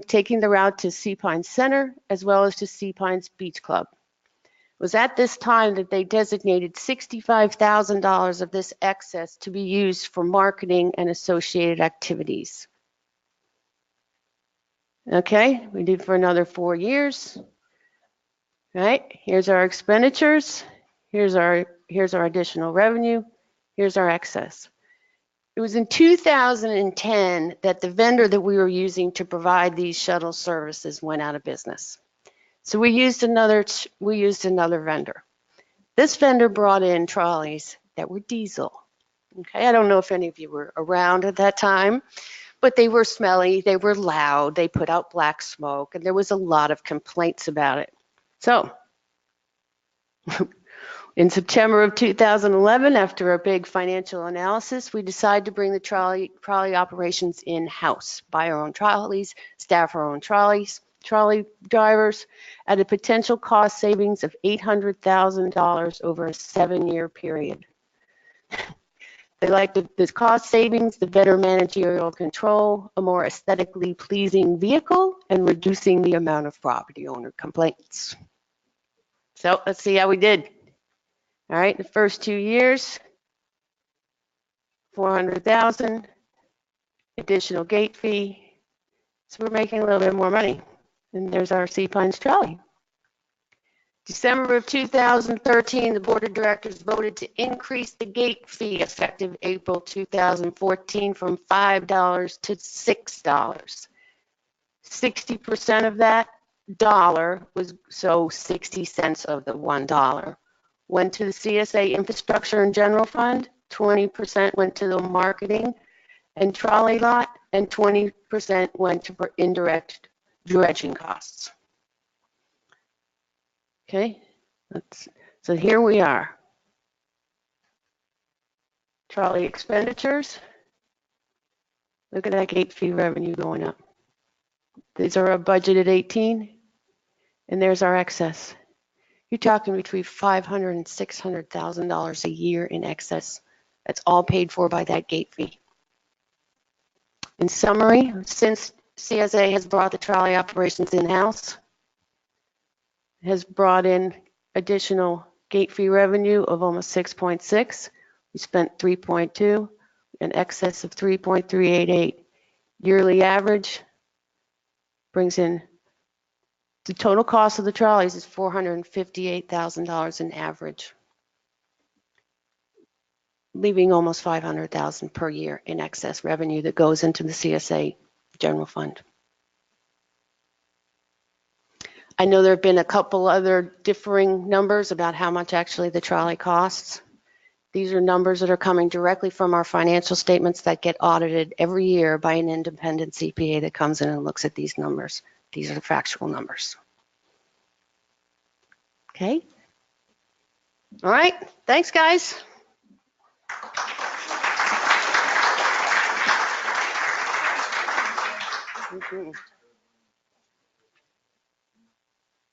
taking the route to Sea Pines Center as well as to Sea Pines Beach Club. It was at this time that they designated $65,000 of this excess to be used for marketing and associated activities. Okay, we did for another 4 years. All right, here's our expenditures. Here's our additional revenue. Here's our excess. It was in 2010 that the vendor that we were using to provide these shuttle services went out of business. So we used another vendor. This vendor brought in trolleys that were diesel. Okay, I don't know if any of you were around at that time, but they were smelly, they were loud, they put out black smoke, and there was a lot of complaints about it. So in September of 2011, after a big financial analysis, we decided to bring the trolley operations in-house, buy our own trolleys, staff our own trolleys, trolley drivers, at a potential cost savings of $800,000 over a 7-year period. They like the cost savings, the better managerial control, a more aesthetically pleasing vehicle, and reducing the amount of property owner complaints. So let's see how we did. All right, the first 2 years, 400,000, additional gate fee. So we're making a little bit more money. And there's our Sea Pines trolley. December of 2013, the board of directors voted to increase the gate fee effective April 2014 from $5 to $6. 60% of that dollar was, so 60 cents of the $1 went to the CSA infrastructure and general fund, 20% went to the marketing and trolley lot, and 20% went to indirect dredging costs. Okay, so here we are. Trolley expenditures. Look at that gate fee revenue going up. These are our budgeted 18, and there's our excess. You're talking between $500,000 and $600,000 a year in excess. That's all paid for by that gate fee. In summary, since CSA has brought the trolley operations in-house, has brought in additional gate fee revenue of almost 6.6. We spent 3.2, an excess of 3.388. Yearly average brings in, the total cost of the trolleys is $458,000 in average, leaving almost $500,000 per year in excess revenue that goes into the CSA general fund. I know there have been a couple other differing numbers about how much actually the trolley costs. These are numbers that are coming directly from our financial statements that get audited every year by an independent CPA that comes in and looks at these numbers. These are the factual numbers. Okay. All right. Thanks, guys.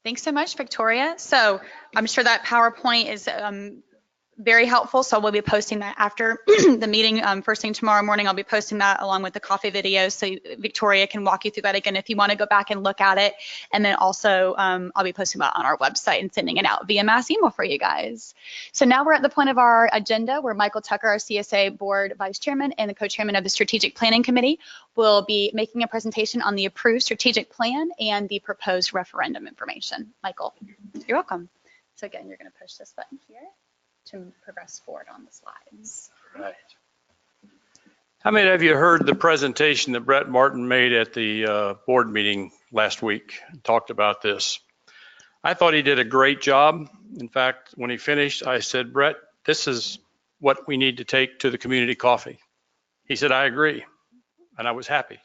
Thanks so much, Victoria. So I'm sure that PowerPoint is very helpful. So we'll be posting that after the meeting first thing tomorrow morning. I'll be posting that along with the coffee video. So Victoria can walk you through that again if you want to go back and look at it. And then also I'll be posting that on our website and sending it out via mass email for you guys. So now we're at the point of our agenda where Michael Tucker, our CSA board vice chairman and the co-chairman of the strategic planning committee, will be making a presentation on the approved strategic plan and the proposed referendum information. Michael, you're welcome. So again, you're going to push this button here to progress forward on the slides. Right. How many of you heard the presentation that Brett Martin made at the board meeting last week? Talked about this. I thought he did a great job. In fact, when he finished, I said, Brett, this is what we need to take to the community coffee. He said, I agree. And I was happy.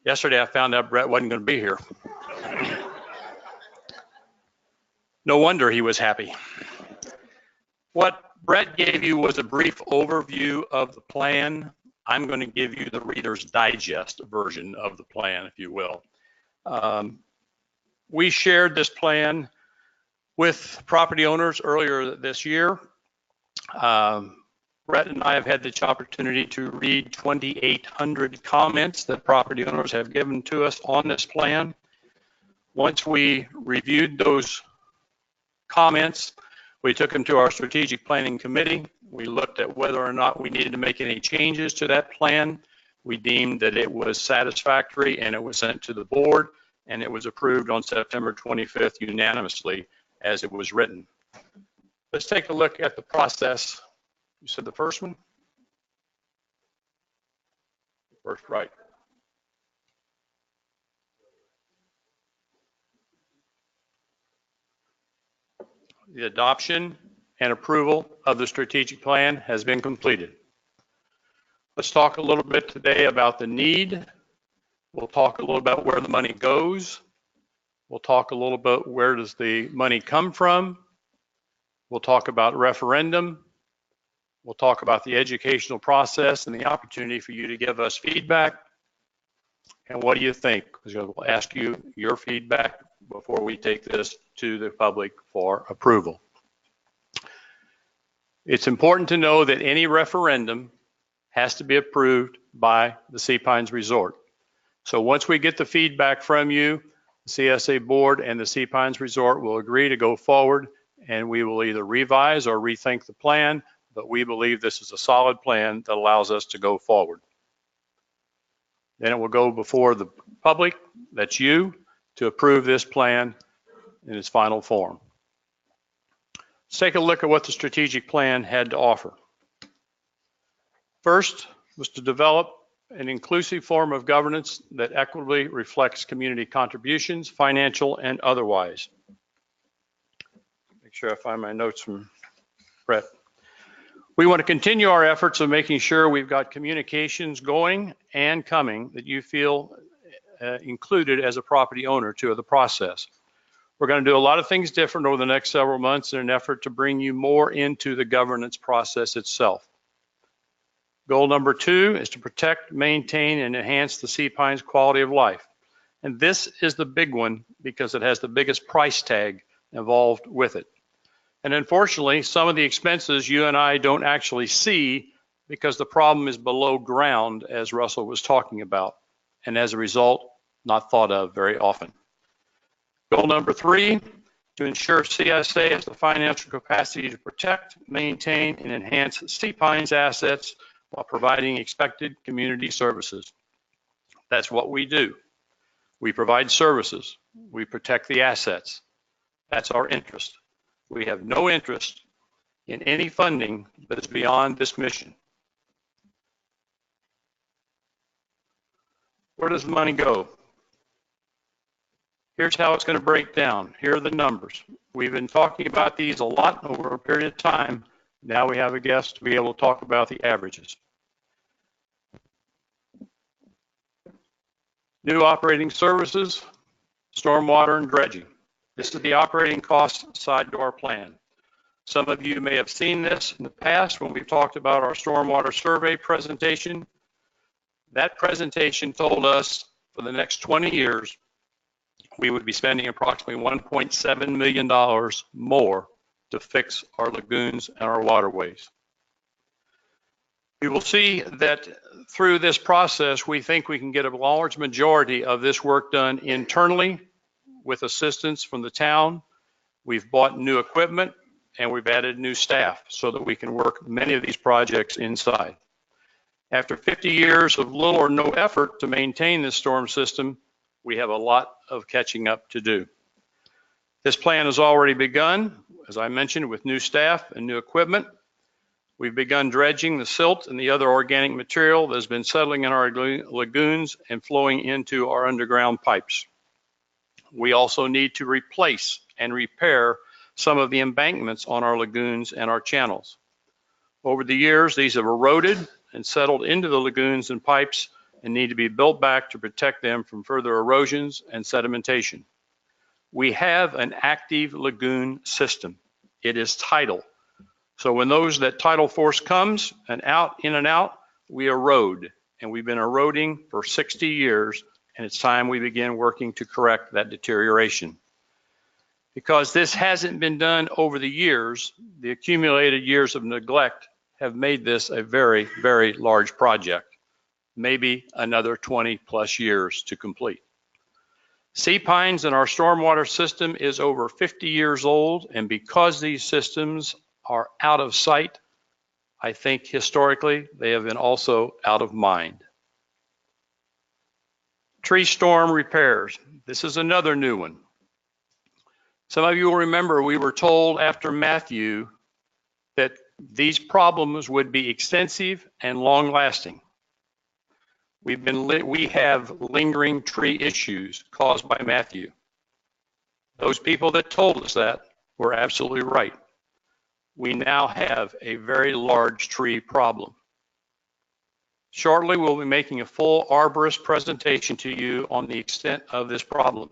Yesterday, I found out Brett wasn't going to be here. No wonder he was happy. What Brett gave you was a brief overview of the plan. I'm going to give you the Reader's Digest version of the plan, if you will. We shared this plan with property owners earlier this year. Brett and I have had the opportunity to read 2,800 comments that property owners have given to us on this plan. Once we reviewed those comments, we took them to our strategic planning committee. We looked at whether or not we needed to make any changes to that plan. We deemed that it was satisfactory and it was sent to the board and it was approved on September 25th unanimously as it was written. Let's take a look at the process. You said the first one? First, right. The adoption and approval of the strategic plan has been completed. Let's talk a little bit today about the need. We'll talk a little about where the money goes. We'll talk a little bit where does the money come from. We'll talk about referendum. We'll talk about the educational process and the opportunity for you to give us feedback. And what do you think? Because we'll ask you your feedback before we take this to the public for approval. It's important to know that any referendum has to be approved by the Sea Pines Resort. So once we get the feedback from you, the CSA board and the Sea Pines Resort will agree to go forward, and we will either revise or rethink the plan, but we believe this is a solid plan that allows us to go forward. Then it will go before the public, that's you, to approve this plan in its final form. Let's take a look at what the strategic plan had to offer. First was to develop an inclusive form of governance that equitably reflects community contributions, financial and otherwise. Make sure I find my notes from Brett. We want to continue our efforts of making sure we've got communications going and coming that you feel included as a property owner to the process. We're going to do a lot of things different over the next several months in an effort to bring you more into the governance process itself. Goal number 2 is to protect, maintain, and enhance the Sea Pines quality of life. And this is the big one because it has the biggest price tag involved with it. And unfortunately, some of the expenses you and I don't actually see because the problem is below ground, as Russell was talking about, and as a result, not thought of very often. Goal number 3, to ensure CSA has the financial capacity to protect, maintain, and enhance Sea Pines assets while providing expected community services. That's what we do. We provide services. We protect the assets. That's our interest. We have no interest in any funding that is beyond this mission. Where does the money go? Here's how it's going to break down. Here are the numbers. We've been talking about these a lot over a period of time. Now we have a guest to be able to talk about the averages. New operating services, stormwater and dredging. This is the operating cost side to our plan. Some of you may have seen this in the past when we've talked about our stormwater survey presentation. That presentation told us for the next 20 years, we would be spending approximately $1.7 million more to fix our lagoons and our waterways. You will see that through this process, we think we can get a large majority of this work done internally with assistance from the town. We've bought new equipment and we've added new staff so that we can work many of these projects inside. After 50 years of little or no effort to maintain this storm system, we have a lot of catching up to do. This plan has already begun, as I mentioned, with new staff and new equipment. We've begun dredging the silt and the other organic material that has been settling in our lagoons and flowing into our underground pipes. We also need to replace and repair some of the embankments on our lagoons and our channels. Over the years, these have eroded and settled into the lagoons and pipes and need to be built back to protect them from further erosions and sedimentation. We have an active lagoon system. It is tidal. So when that tidal force comes and in and out, we erode. And we've been eroding for 60 years, and it's time we begin working to correct that deterioration. Because this hasn't been done over the years, the accumulated years of neglect have made this a very, very large project. Maybe another 20 plus years to complete. Sea Pines and our stormwater system is over 50 years old, and because these systems are out of sight, I think historically they have been also out of mind. Tree storm repairs. This is another new one. Some of you will remember we were told after Matthew that these problems would be extensive and long-lasting. We have lingering tree issues caused by Matthew. Those people that told us that were absolutely right. We now have a very large tree problem. Shortly, we'll be making a full arborist presentation to you on the extent of this problem.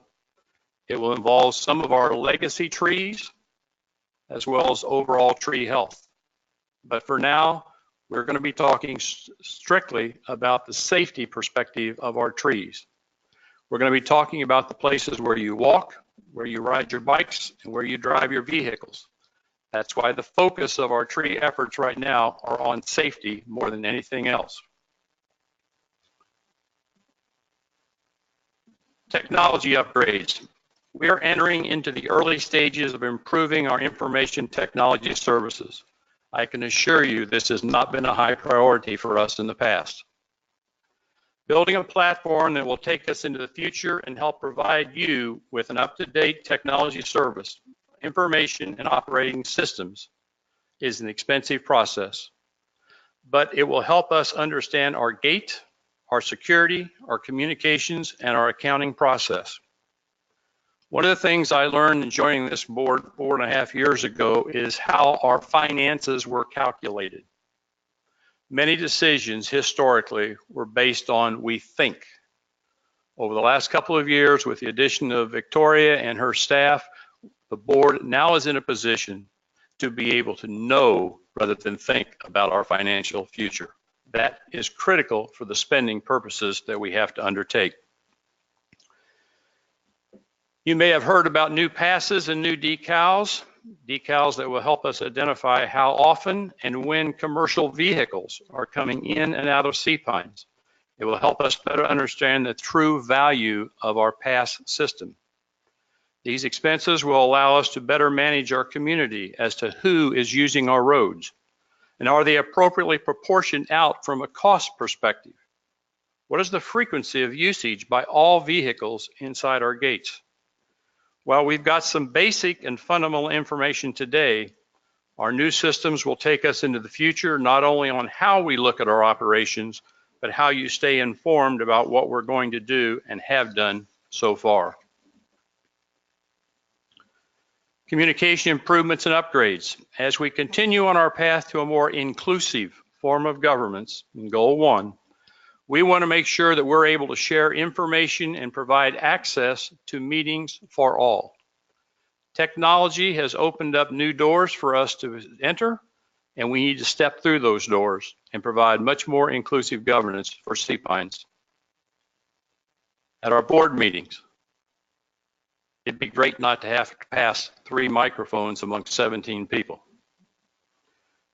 It will involve some of our legacy trees as well as overall tree health. But for now, we're going to be talking strictly about the safety perspective of our trees. We're going to be talking about the places where you walk, where you ride your bikes, and where you drive your vehicles. That's why the focus of our tree efforts right now are on safety more than anything else. Technology upgrades. We are entering into the early stages of improving our information technology services. I can assure you this has not been a high priority for us in the past. Building a platform that will take us into the future and help provide you with an up-to-date technology service, information, and operating systems is an expensive process, but it will help us understand our gate, our security, our communications, and our accounting process. One of the things I learned in joining this board 4.5 years ago is how our finances were calculated. Many decisions historically were based on we think. Over the last couple of years, with the addition of Victoria and her staff, the board now is in a position to be able to know rather than think about our financial future. That is critical for the spending purposes that we have to undertake. You may have heard about new passes and new decals that will help us identify how often and when commercial vehicles are coming in and out of Sea Pines. It will help us better understand the true value of our pass system. These expenses will allow us to better manage our community as to who is using our roads, and are they appropriately proportioned out from a cost perspective? What is the frequency of usage by all vehicles inside our gates? While we've got some basic and fundamental information today, our new systems will take us into the future, not only on how we look at our operations, but how you stay informed about what we're going to do and have done so far. Communication improvements and upgrades. As we continue on our path to a more inclusive form of governance, in Goal 1, we want to make sure that we're able to share information and provide access to meetings for all. Technology has opened up new doors for us to enter, and we need to step through those doors and provide much more inclusive governance for Sea Pines. At our board meetings, it'd be great not to have to pass 3 microphones amongst 17 people.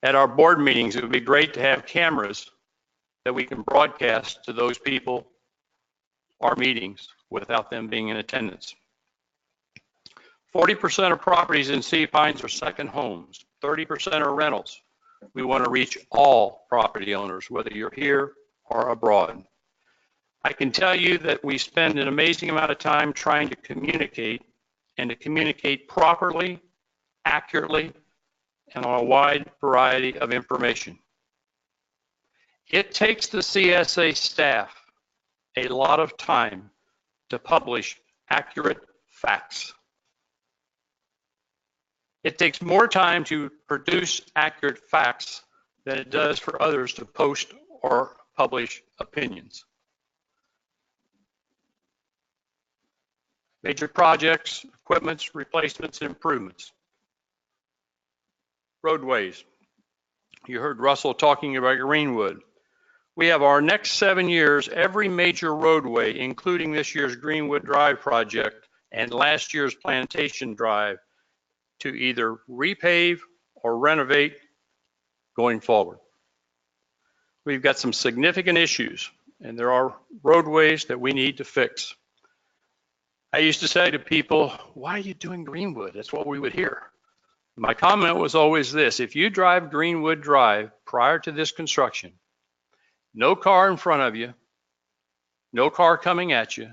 At our board meetings, it would be great to have cameras that we can broadcast to those people our meetings without them being in attendance. 40% of properties in Sea Pines are second homes, 30% are rentals. We want to reach all property owners, whether you're here or abroad. I can tell you that we spend an amazing amount of time trying to communicate, and to communicate properly, accurately, and on a wide variety of information. It takes the CSA staff a lot of time to publish accurate facts. It takes more time to produce accurate facts than it does for others to post or publish opinions. Major projects, equipments, replacements, and improvements. Roadways. You heard Russell talking about Greenwood. We have our next 7 years, every major roadway, including this year's Greenwood Drive project and last year's Plantation Drive, to either repave or renovate going forward. We've got some significant issues, and there are roadways that we need to fix. I used to say to people, why are you doing Greenwood? That's what we would hear. My comment was always this: if you drive Greenwood Drive prior to this construction, no car in front of you, no car coming at you,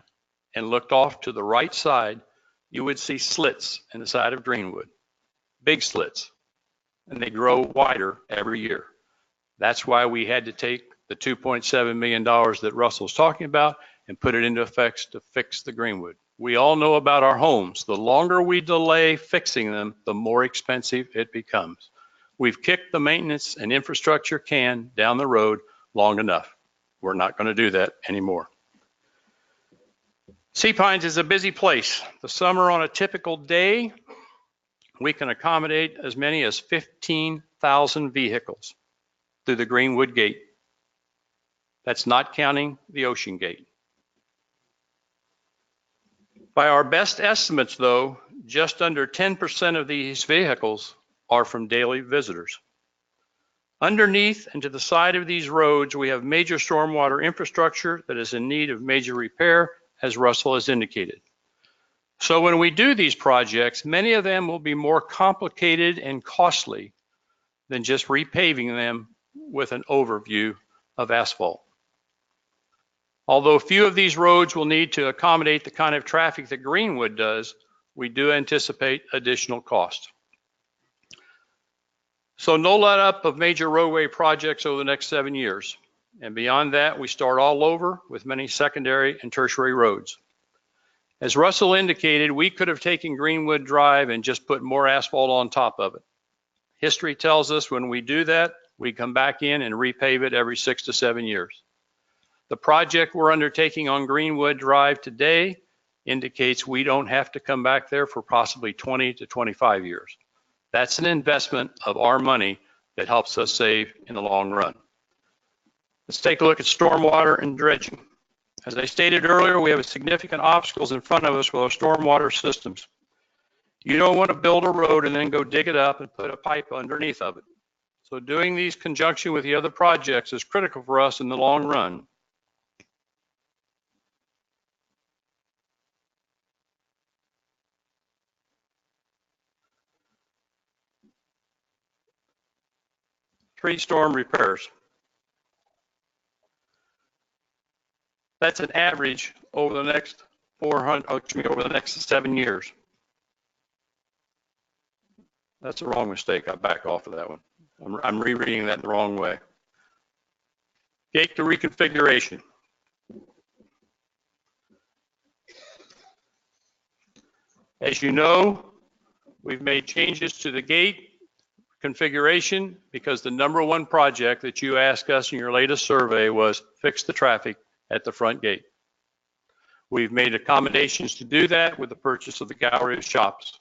and looked off to the right side, you would see slits in the side of Greenwood, big slits, and they grow wider every year. That's why we had to take the $2.7 million that Russell's talking about and put it into effect to fix the Greenwood. We all know about our homes. The longer we delay fixing them, the more expensive it becomes. We've kicked the maintenance and infrastructure can down the road long enough. We're not going to do that anymore. Sea Pines is a busy place. The summer, on a typical day, we can accommodate as many as 15,000 vehicles through the Greenwood Gate. That's not counting the Ocean Gate. By our best estimates, though, just under 10% of these vehicles are from daily visitors. Underneath and to the side of these roads, we have major stormwater infrastructure that is in need of major repair, as Russell has indicated. So when we do these projects, many of them will be more complicated and costly than just repaving them with an overview of asphalt. Although few of these roads will need to accommodate the kind of traffic that Greenwood does, we do anticipate additional cost. So no let up of major roadway projects over the next 7 years. And beyond that, we start all over with many secondary and tertiary roads. As Russell indicated, we could have taken Greenwood Drive and just put more asphalt on top of it. History tells us when we do that, we come back in and repave it every 6 to 7 years. The project we're undertaking on Greenwood Drive today indicates we don't have to come back there for possibly 20 to 25 years. That's an investment of our money that helps us save in the long run. Let's take a look at stormwater and dredging. As I stated earlier, we have significant obstacles in front of us with our stormwater systems. You don't want to build a road and then go dig it up and put a pipe underneath of it. So doing these in conjunction with the other projects is critical for us in the long run. Tree storm repairs. That's an average over the next over the next 7 years. That's a wrong mistake. I back off of that one. I'm rereading that the wrong way. Gate to reconfiguration. As you know, we've made changes to the gate configuration because the #1 project that you asked us in your latest survey was fix the traffic at the front gate. We've made accommodations to do that with the purchase of the gallery of shops.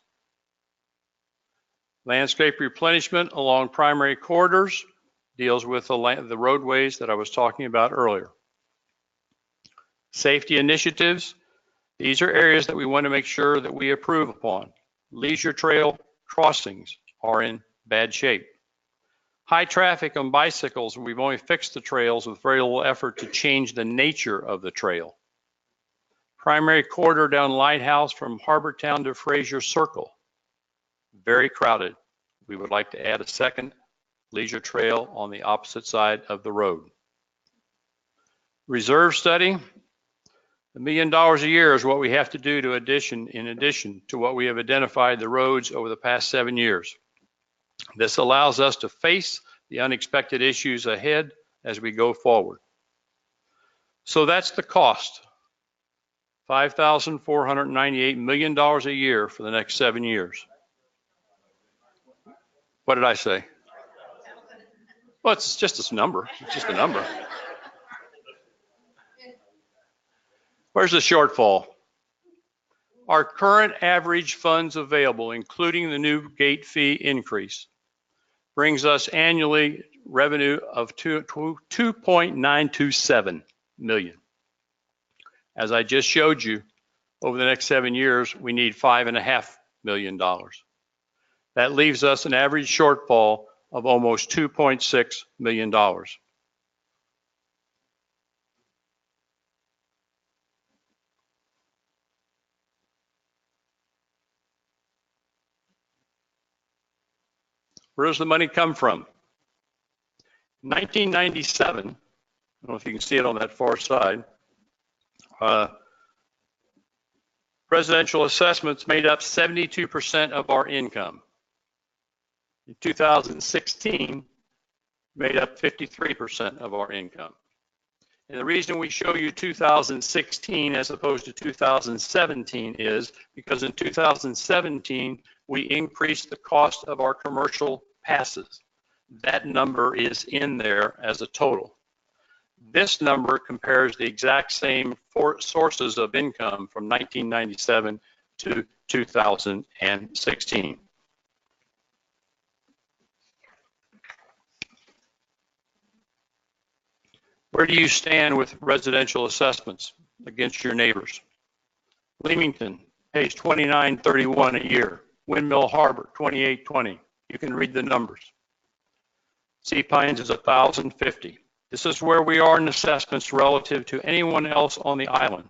Landscape replenishment along primary corridors deals with the roadways that I was talking about earlier. Safety initiatives, these are areas that we want to make sure that we approve upon. Leisure trail crossings are in bad shape. High traffic on bicycles, we've only fixed the trails with very little effort to change the nature of the trail. Primary corridor down Lighthouse from Harbortown to Fraser Circle, very crowded. We would like to add a second leisure trail on the opposite side of the road. Reserve study, $1 million a year is what we have to do in addition to what we have identified the roads over the past 7 years. This allows us to face the unexpected issues ahead as we go forward. So that's the cost, $5,498 million a year for the next 7 years. What did I say? Well, it's just a number. It's just a number. Where's the shortfall? Our current average funds available, including the new gate fee increase, brings us annually revenue of $2.927 million. As I just showed you, over the next 7 years, we need $5.5 million. That leaves us an average shortfall of almost $2.6 million. Where does the money come from? 1997, I don't know if you can see it on that far side, residential assessments made up 72% of our income. In 2016, made up 53% of our income. And the reason we show you 2016 as opposed to 2017 is because in 2017, we increased the cost of our commercial passes. That number is in there as a total. This number compares the exact same sources of income from 1997 to 2016. Where do you stand with residential assessments against your neighbors? Leamington pays $29.31 a year. Windmill Harbor, $28.20. You can read the numbers. Sea Pines is 1,050. This is where we are in assessments relative to anyone else on the island.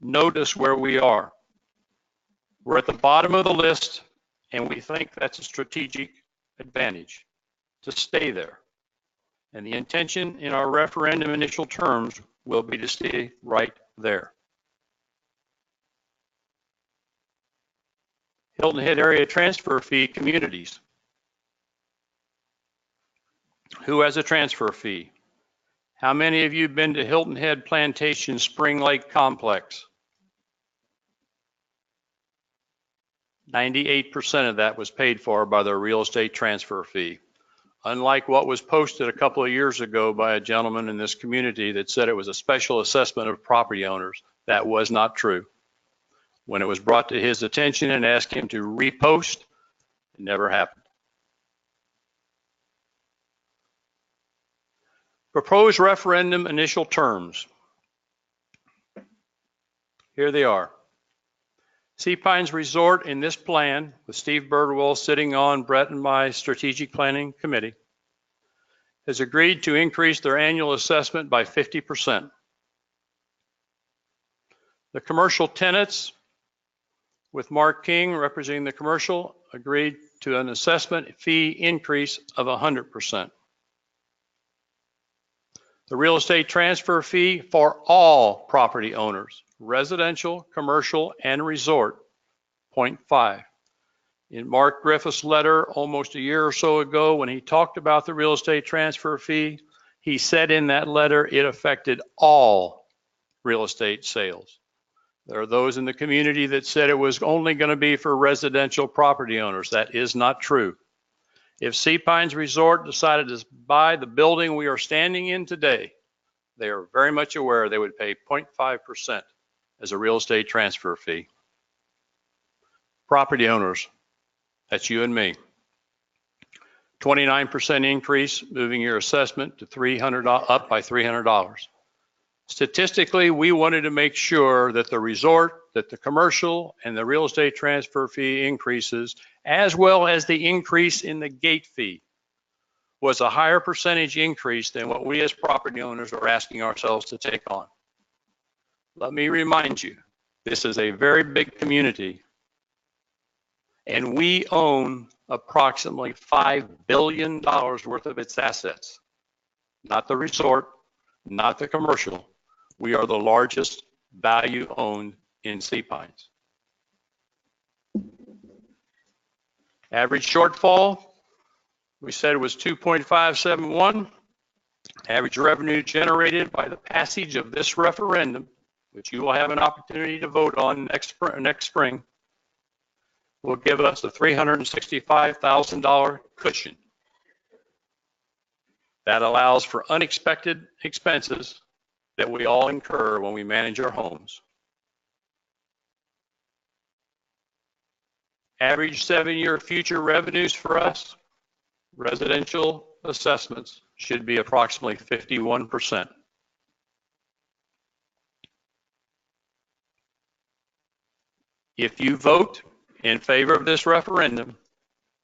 Notice where we are. We're at the bottom of the list, and we think that's a strategic advantage to stay there. And the intention in our referendum initial terms will be to stay right there. Hilton Head area transfer fee communities. Who has a transfer fee? How many of you have been to Hilton Head Plantation Spring Lake Complex? 98% of that was paid for by the real estate transfer fee. Unlike what was posted a couple of years ago by a gentleman in this community that said it was a special assessment of property owners, that was not true. When it was brought to his attention and asked him to repost, it never happened. Proposed referendum initial terms. Here they are. Sea Pines Resort in this plan, with Steve Birdwell sitting on Brett and my strategic planning committee, has agreed to increase their annual assessment by 50%. The commercial tenants, with Mark King representing the commercial, agreed to an assessment fee increase of 100%. The real estate transfer fee for all property owners, residential, commercial, and resort, 0.5. In Mark Griffith's letter almost a year or so ago, when he talked about the real estate transfer fee, he said in that letter it affected all real estate sales. There are those in the community that said it was only going to be for residential property owners. That is not true. If Sea Pines Resort decided to buy the building we are standing in today, they are very much aware they would pay 0.5% as a real estate transfer fee. Property owners, that's you and me. 29% increase, moving your assessment to $300, up by $300. Statistically, we wanted to make sure that the resort, that the commercial, and the real estate transfer fee increases, as well as the increase in the gate fee, was a higher percentage increase than what we as property owners are asking ourselves to take on. Let me remind you, this is a very big community, and we own approximately $5 billion worth of its assets. Not the resort, not the commercial. We are the largest value owned in Sea Pines. Average shortfall, we said it was 2.571. Average revenue generated by the passage of this referendum, which you will have an opportunity to vote on next spring, will give us a $365,000 cushion. That allows for unexpected expenses that we all incur when we manage our homes. Average 7-year future revenues for us, residential assessments, should be approximately 51%. If you vote in favor of this referendum,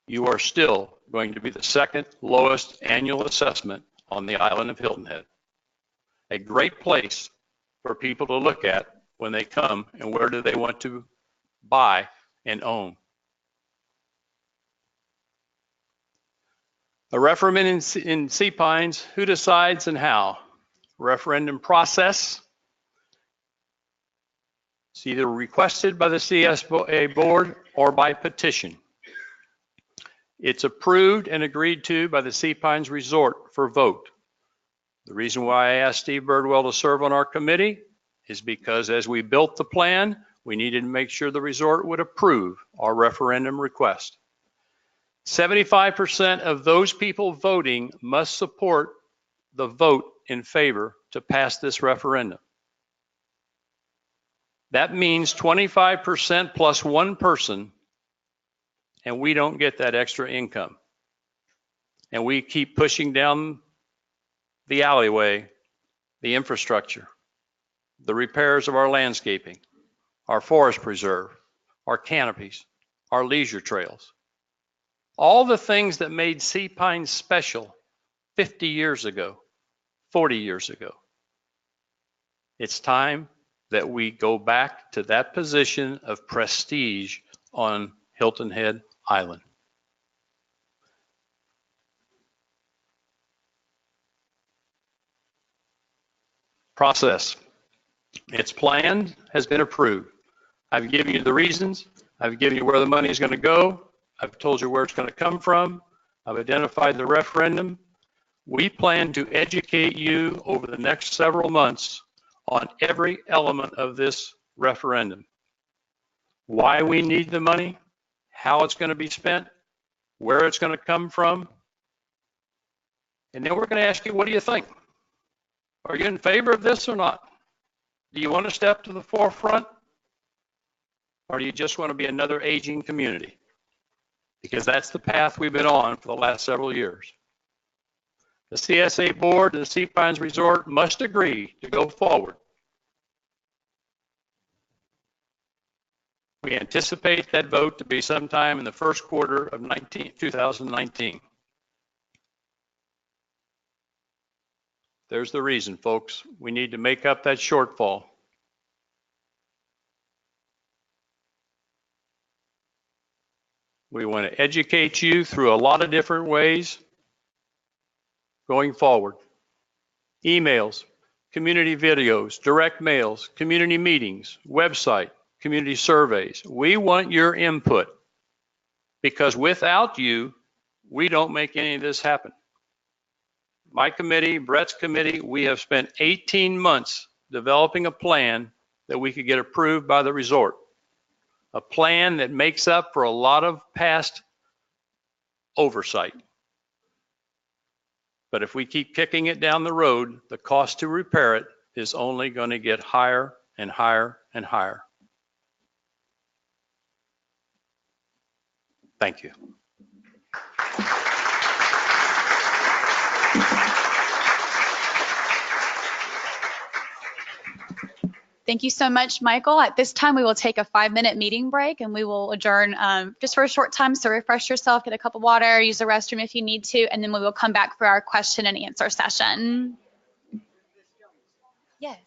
you are still going to be the second lowest annual assessment on the island of Hilton Head. A great place for people to look at when they come and where do they want to buy and own. A referendum in Sea Pines, who decides and how? Referendum process. It's either requested by the CSA board or by petition. It's approved and agreed to by the Sea Pines Resort for vote. The reason why I asked Steve Birdwell to serve on our committee is because as we built the plan, we needed to make sure the resort would approve our referendum request. 75% of those people voting must support the vote in favor to pass this referendum. That means 25% plus one person, and we don't get that extra income. And we keep pushing down the alleyway, the infrastructure, the repairs of our landscaping, our forest preserve, our canopies, our leisure trails. all the things that made Sea Pines special 50 years ago, 40 years ago. It's time that we go back to that position of prestige on Hilton Head Island. Process. It's planned, has been approved. I've given you the reasons. I've given you where the money is going to go. I've told you where it's going to come from. I've identified the referendum. We plan to educate you over the next several months on every element of this referendum. Why we need the money, how it's going to be spent, where it's going to come from. And then we're going to ask you, what do you think? Are you in favor of this or not? Do you want to step to the forefront? Or do you just want to be another aging community? Because that's the path we've been on for the last several years. The CSA board and the Sea Pines Resort must agree to go forward. We anticipate that vote to be sometime in the first quarter of 2019. There's the reason, folks. We need to make up that shortfall. We want to educate you through a lot of different ways going forward. Emails, community videos, direct mails, community meetings, website, community surveys. We want your input because without you, we don't make any of this happen. My committee, Brett's committee, we have spent 18 months developing a plan that we could get approved by the resort. A plan that makes up for a lot of past oversight. But if we keep kicking it down the road, the cost to repair it is only going to get higher and higher and higher. Thank you. Thank you so much, Michael. At this time, we will take a 5-minute meeting break and we will adjourn just for a short time. So refresh yourself, get a cup of water, use the restroom if you need to, and then we will come back for our question and answer session. Yes.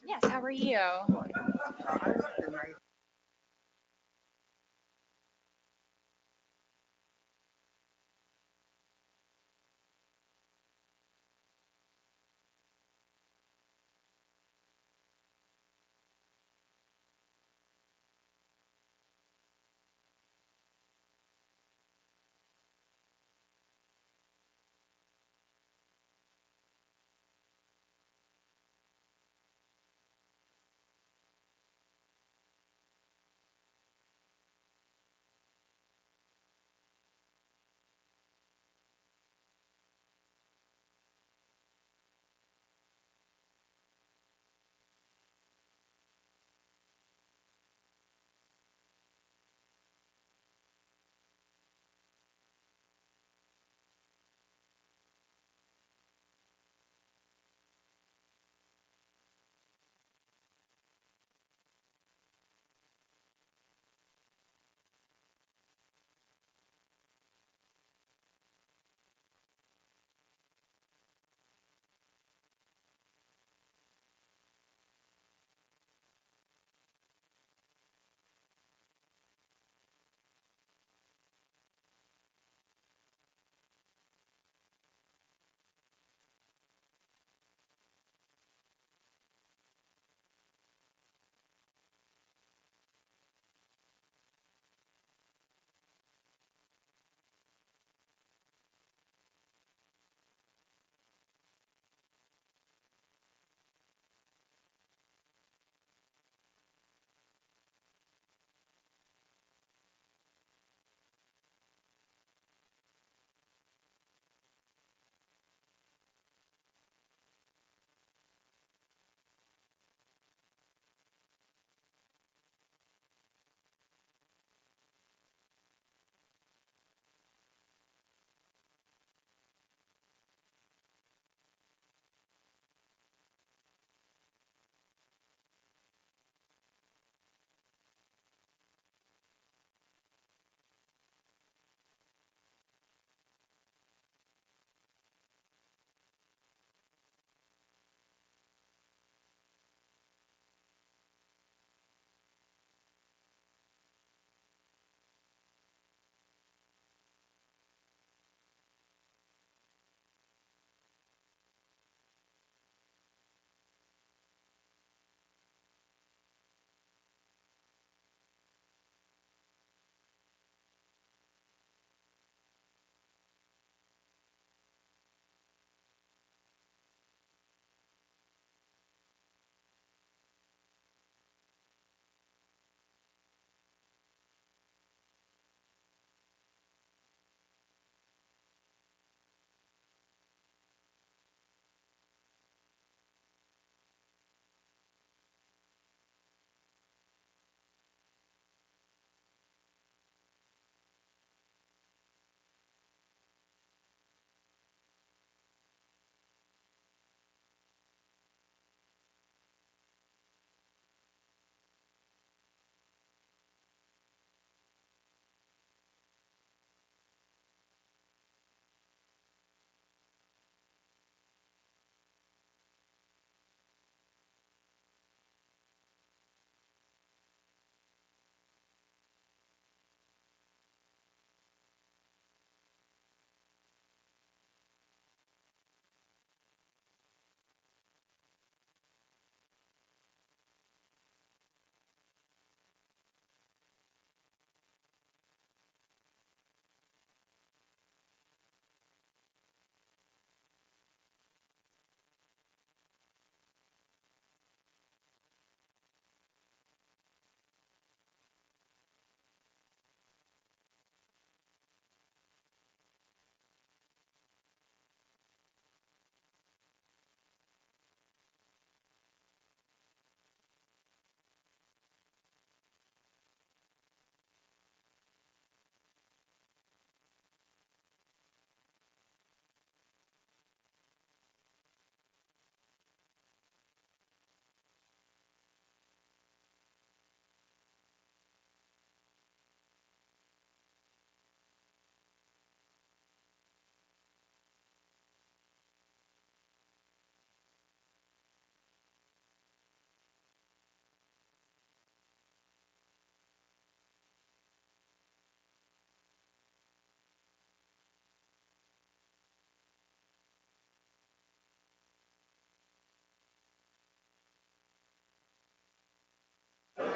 Yes, how are you?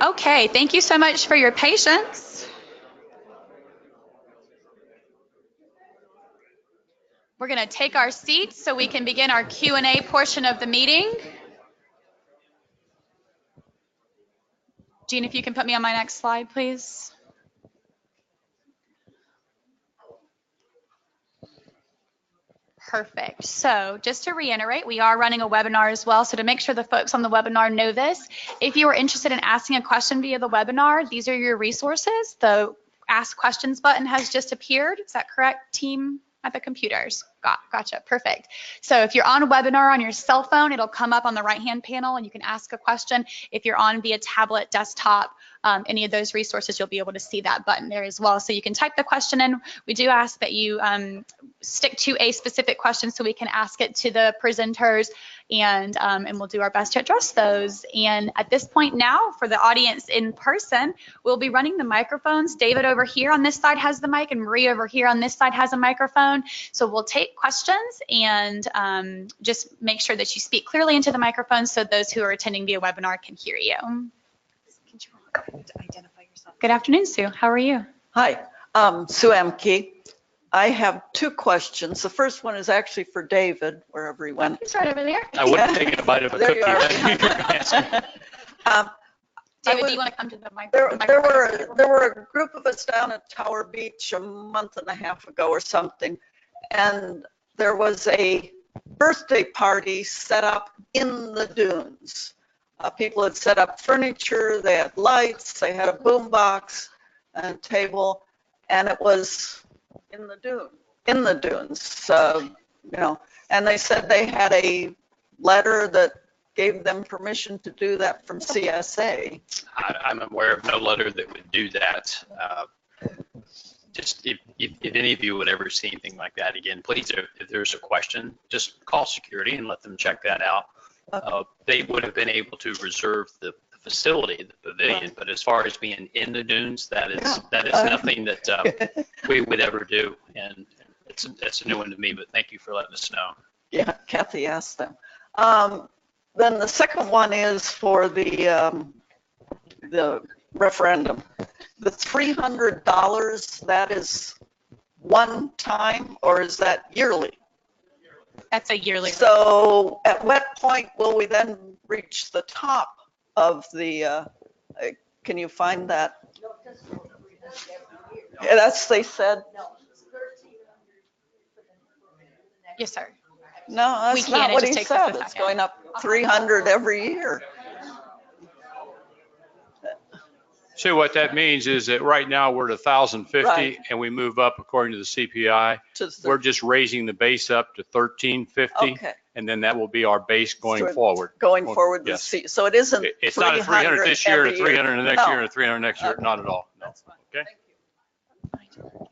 Okay, thank you so much for your patience. We're going to take our seats so we can begin our Q&A portion of the meeting. Jean, if you can put me on my next slide, please. Perfect. So just to reiterate, we are running a webinar as well. So to make sure the folks on the webinar know this, if you are interested in asking a question via the webinar, these are your resources. The Ask Questions button has just appeared. Is that correct, team at the computers? Gotcha. Perfect. So if you're on a webinar on your cell phone, it'll come up on the right-hand panel and you can ask a question. If you're on via tablet, desktop, any of those resources, you'll be able to see that button there as well. So you can type the question in. We do ask that you stick to a specific question so we can ask it to the presenters, and we'll do our best to address those. And at this point now, for the audience in person, we'll be running the microphones. David over here on this side has the mic, and Marie over here on this side has a microphone. So we'll take questions and just make sure that you speak clearly into the microphone so those who are attending via webinar can hear you. Identify yourself. Good afternoon, Sue. How are you? Hi, Sue Amke. I have two questions. The first one is actually for David, wherever he went. He's right over there. I would have taken a bite of a There cookie. you are. David, do you want to come to the microphone? There were a group of us down at Tower Beach a month and a half ago or something, and there was a birthday party set up in the dunes. People had set up furniture, they had lights, they had a boom box and a table, and it was in the dunes, you know, and they said they had a letter that gave them permission to do that from CSA. I'm aware of no letter that would do that. Just if any of you would ever see anything like that again, please, if there's a question, just call security and let them check that out. They would have been able to reserve the facility, the pavilion, but as far as being in the dunes, that is nothing that we would ever do, and it's a new one to me. But thank you for letting us know. Yeah, Kathy asked them. Then the second one is for the referendum. The $300, that is one time, or is that yearly? That's a yearly. So at what point will we then reach the top of the, can you find that? Yeah, that's, they said. Yes, sir. No, that's not what he said. It's going up 300 every year. So what that means is that right now we're at 1,050 Right. and we move up according to the CPI. We're just raising the base up to 1,350. Okay. And then that will be our base going forward. Going forward, Yes. so it isn't. It's not a 300 this year, and a 300 the next No. year, and a 300 next year. Okay. Not at all. No. That's fine. Okay. Thank you.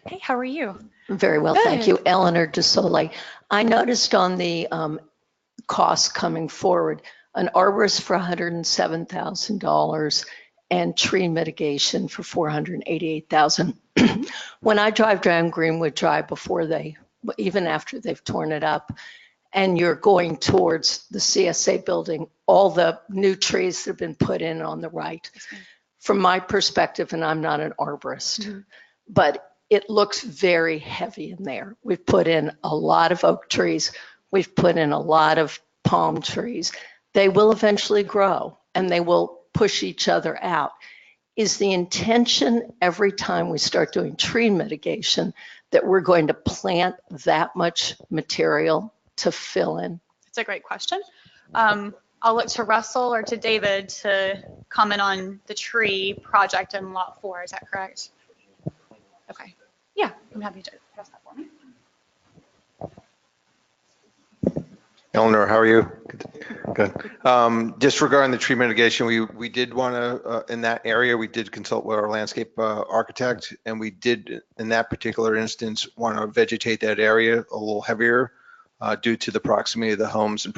Hey, how are you? Very well, thank you. Eleanor DeSole. I noticed on the costs coming forward, an arborist for $107,000 and tree mitigation for $488,000. When I drive down Greenwood Drive even after they've torn it up, and you're going towards the CSA building, all the new trees that have been put in on the right, from my perspective, and I'm not an arborist, but it looks very heavy in there. We've put in a lot of oak trees. We've put in a lot of palm trees. They will eventually grow and they will push each other out. Is the intention every time we start doing tree mitigation that we're going to plant that much material to fill in? It's a great question. I'll look to Russell or to David to comment on the tree project in Lot 4. Is that correct? Okay. Yeah, I'm happy to address that for me. Eleanor, how are you? Good. Just regarding the tree mitigation, we did want to, in that area, we did consult with our landscape architect, and we did, in that particular instance, want to vegetate that area a little heavier due to the proximity of the homes and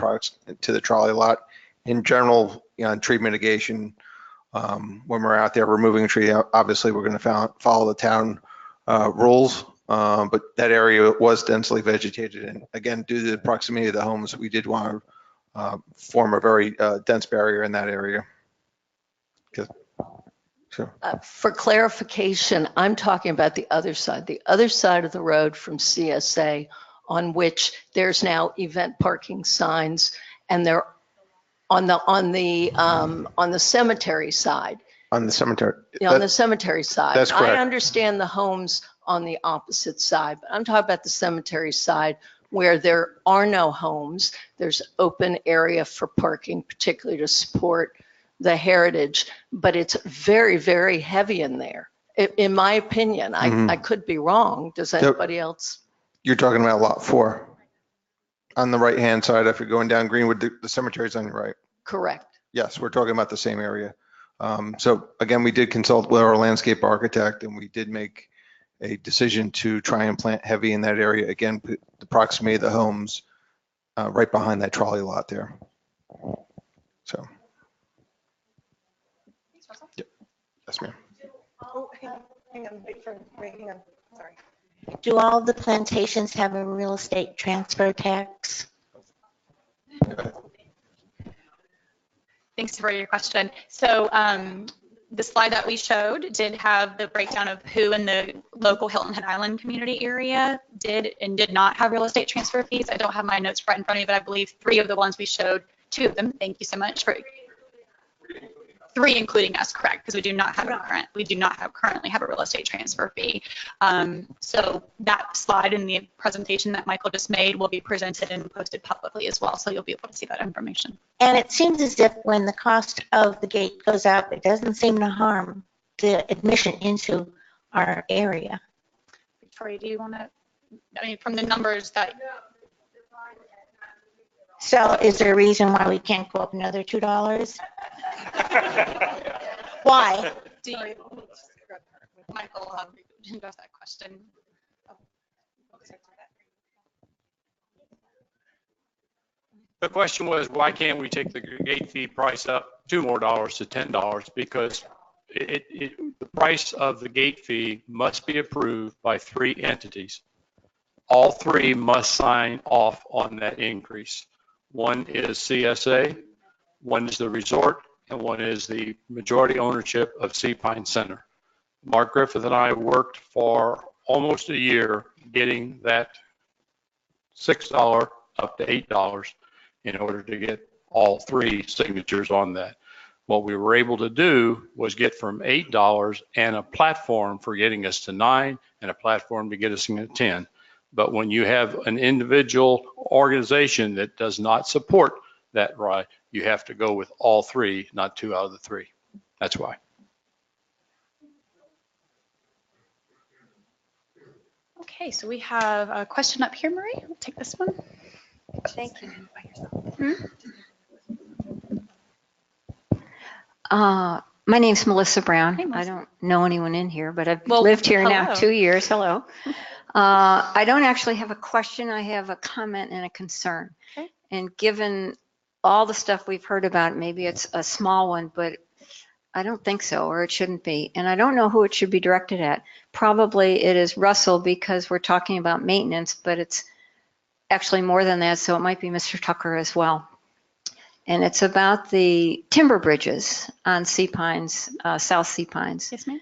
to the trolley lot. In general, tree mitigation, when we're out there removing a tree, obviously we're going to follow the town rules but that area was densely vegetated. And again, due to the proximity of the homes, we did want to form a very dense barrier in that area. So, For clarification, I'm talking about the other side of the road from CSA, on which there's now event parking signs, and they're on the cemetery side. on the cemetery. Yeah, on the cemetery side. That's correct. I understand the homes on the opposite side, but I'm talking about the cemetery side where there are no homes. There's open area for parking, particularly to support the heritage, but it's very, very heavy in there. In my opinion, I could be wrong. Does anybody else? You're talking about lot 4 on the right-hand side. If you're going down Greenwood, the cemetery's on your right. Correct. Yes, we're talking about the same area. So again, we did consult with our landscape architect, and we did make a decision to try and plant heavy in that area. Again, the proximity of the homes right behind that trolley lot there. So. Yep. Yes, ma'am. Oh, hang on, hang on, sorry. Do all the plantations have a real estate transfer tax? Thanks for your question. So the slide that we showed did have the breakdown of who in the local Hilton Head Island community area did and did not have real estate transfer fees. I don't have my notes right in front of me, but I believe 3 of the ones we showed, 2 of them, thank you so much for 3 including us, correct, because we do not currently have a real estate transfer fee. So that slide in the presentation that Michael just made will be presented and posted publicly as well, so you'll be able to see that information. And it seems as if when the cost of the gate goes up, it doesn't seem to harm the admission into our area. Victoria, do you want to, I mean, from the numbers that. So is there a reason why we can't go up another $2? Why? Do you, Michael, address that question. The question was, why can't we take the gate fee price up $2 more to $10? Because the price of the gate fee must be approved by 3 entities. All 3 must sign off on that increase. One is CSA, one is the resort, and one is the majority ownership of Sea Pine Center. Mark Griffith and I worked for almost a year getting that $6 up to $8 in order to get all 3 signatures on that. What we were able to do was get from $8 and a platform for getting us to 9 and a platform to get us to 10. But when you have an individual organization that does not support that ride, you have to go with all 3, not 2 out of the 3. That's why. Okay, so we have a question up here, Marie. We'll take this one. Thank you. My name's Melissa Brown. Hey, Melissa. I don't know anyone in here, but I've Well, lived here now hello. 2 years. Hello. I don't actually have a question. I have a comment and a concern. Okay. And given all the stuff we've heard about, maybe it's a small one, but I don't think so, or it shouldn't be. And I don't know who it should be directed at. Probably it is Russell because we're talking about maintenance, but it's actually more than that, so it might be Mr. Tucker as well. And it's about the timber bridges on Sea Pines, South Sea Pines. Yes, ma'am.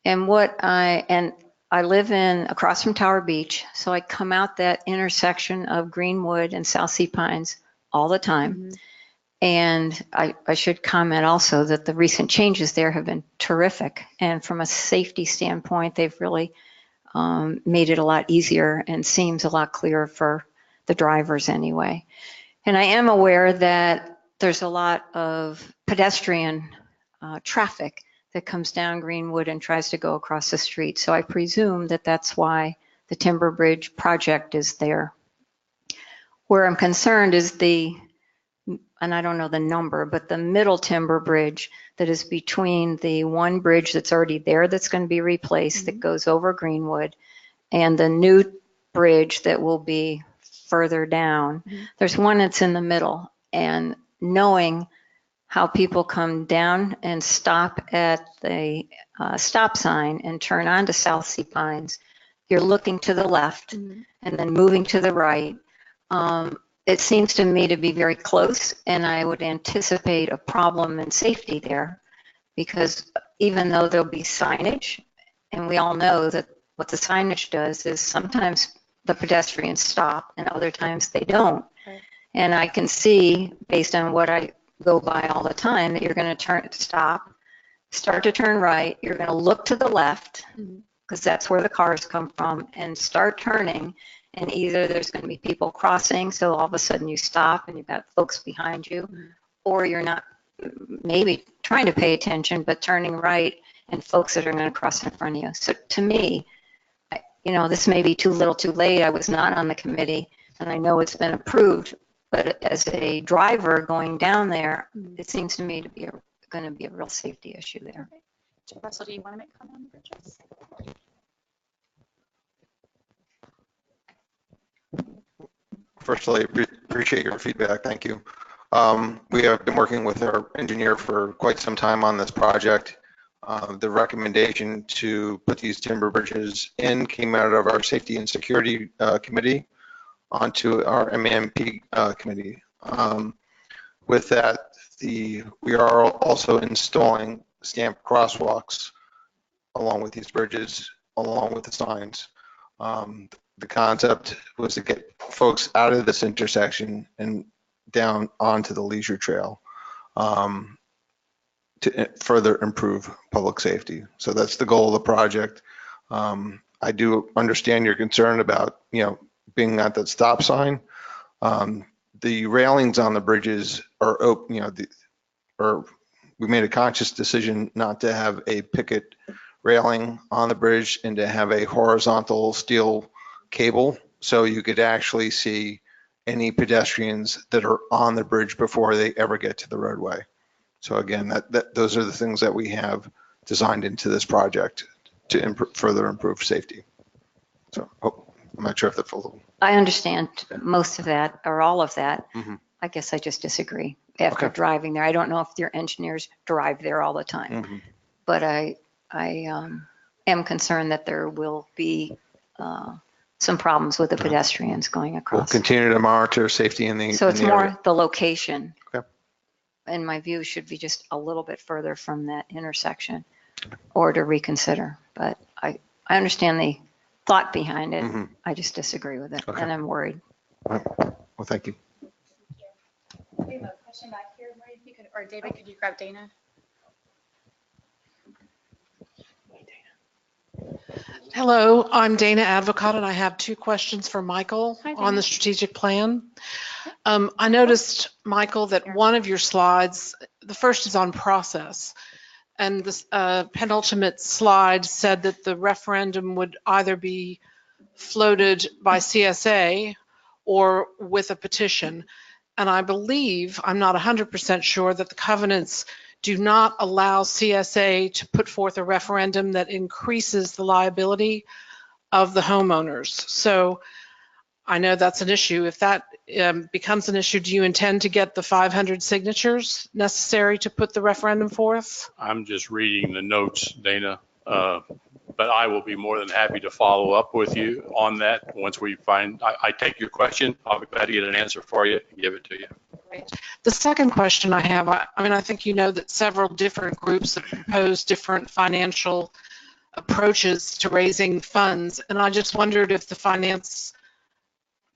And I live across from Tower Beach, so I come out that intersection of Greenwood and South Sea Pines all the time. Mm-hmm. And I should comment also that the recent changes there have been terrific. And from a safety standpoint, they've really made it a lot easier and seems a lot clearer for the drivers anyway. And I am aware that there's a lot of pedestrian traffic that comes down Greenwood and tries to go across the street. So I presume that that's why the Timber Bridge project is there. Where I'm concerned is and I don't know the number, but the middle timber bridge that is between the one bridge that's already there that's going to be replaced that goes over Greenwood and the new bridge that will be further down. There's one that's in the middle, and knowing how people come down and stop at the stop sign and turn onto South Sea Pines, you're looking to the left and then moving to the right. It seems to me to be very close, and I would anticipate a problem in safety there, because even though there'll be signage, and we all know that what the signage does is sometimes the pedestrians stop and other times they don't. Right. And I can see, based on what I go by all the time, that you're going to stop, start to turn right, you're going to look to the left, because that's where the cars come from, and start turning. And either there's going to be people crossing, so all of a sudden you stop and you've got folks behind you, or you're not maybe trying to pay attention, but turning right and folks that are going to cross in front of you. So to me, this may be too little too late. I was not on the committee, and I know it's been approved, but as a driver going down there, it seems to me to be going to be a real safety issue there. Russell, do you want to make a comment on the bridges? Firstly, appreciate your feedback. Thank you. We have been working with our engineer for quite some time on this project. The recommendation to put these timber bridges in came out of our Safety and Security Committee onto our MAMP committee. With that, we are also installing stamped crosswalks along with these bridges, along with the signs. The concept was to get folks out of this intersection and down onto the leisure trail to further improve public safety. So that's the goal of the project. I do understand your concern about, being at that stop sign. The railings on the bridges are open, we made a conscious decision not to have a picket railing on the bridge and to have a horizontal steel cable, so you could actually see any pedestrians that are on the bridge before they ever get to the roadway. So again, those are the things that we have designed into this project to further improve safety. So I'm not sure if that full. I understand most of that, or all of that. I guess I just disagree after driving there. I don't know if your engineers drive there all the time, but I am concerned that there will be some problems with the pedestrians going across. We'll continue to monitor safety in the So it's in the more area. the location. Okay. In my view, should be just a little bit further from that intersection, or to reconsider. But I understand the thought behind it. I just disagree with it, and I'm worried. Well, thank you. We have a question back here, Maureen, if you could, or David, could you grab Dana? Hello, I'm Dana Advocate, and I have two questions for Michael Hi, Dana. on the strategic plan. I noticed, Michael, that one of your slides, the first is on process, and the penultimate slide said that the referendum would either be floated by CSA or with a petition. And I believe, I'm not 100% sure, that the covenants do not allow CSA to put forth a referendum that increases the liability of the homeowners. So I know that's an issue. If that becomes an issue, do you intend to get the 500 signatures necessary to put the referendum forth? I'm just reading the notes, Dana, but I will be more than happy to follow up with you on that once we find, I take your question. I'll be glad to get an answer for you and give it to you. The second question I have, I think you know that several different groups have proposed different financial approaches to raising funds, and I just wondered if the Finance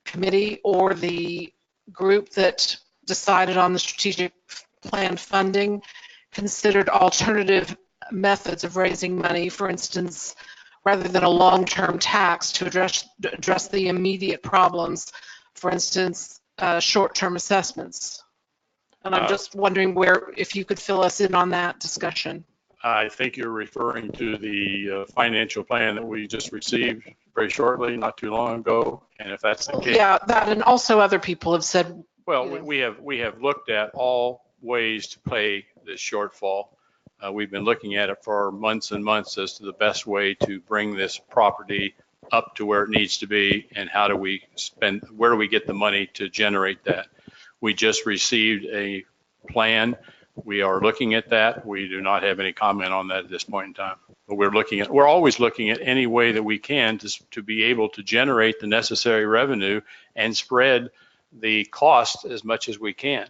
Committee or the group that decided on the strategic plan funding considered alternative methods of raising money, for instance, rather than a long-term tax to address the immediate problems, for instance, short-term assessments. And I'm just wondering if you could fill us in on that discussion. I think you're referring to the financial plan that we just received very shortly, not too long ago. And if that's the case. Yeah, that, and also other people have said. Well, we have looked at all ways to pay this shortfall. We've been looking at it for months and months as to the best way to bring this property up to where it needs to be, and how do we where do we get the money to generate that? We just received a plan. We are looking at that. We do not have any comment on that at this point in time. But we're always looking at any way that we can to be able to generate the necessary revenue and spread the cost as much as we can.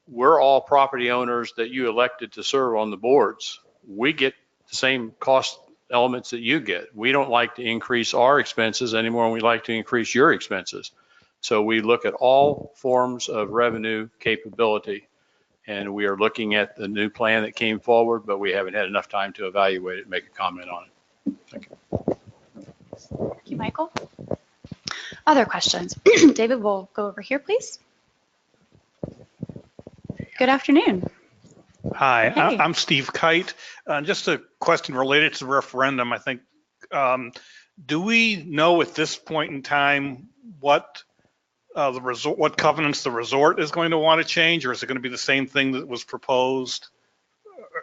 We're all property owners that you elected to serve on the boards. We get the same cost elements that you get. We don't like to increase our expenses anymore, and we like to increase your expenses. So we look at all forms of revenue capability, and we are looking at the new plan that came forward, but we haven't had enough time to evaluate it and make a comment on it. Thank you. Thank you, Michael. Other questions? David, we'll go over here, please. Good afternoon. Hi, Hey. I'm Steve Kite. Just a question related to the referendum. I think, do we know at this point in time what what covenants the resort is going to want to change, or is it going to be the same thing that was proposed?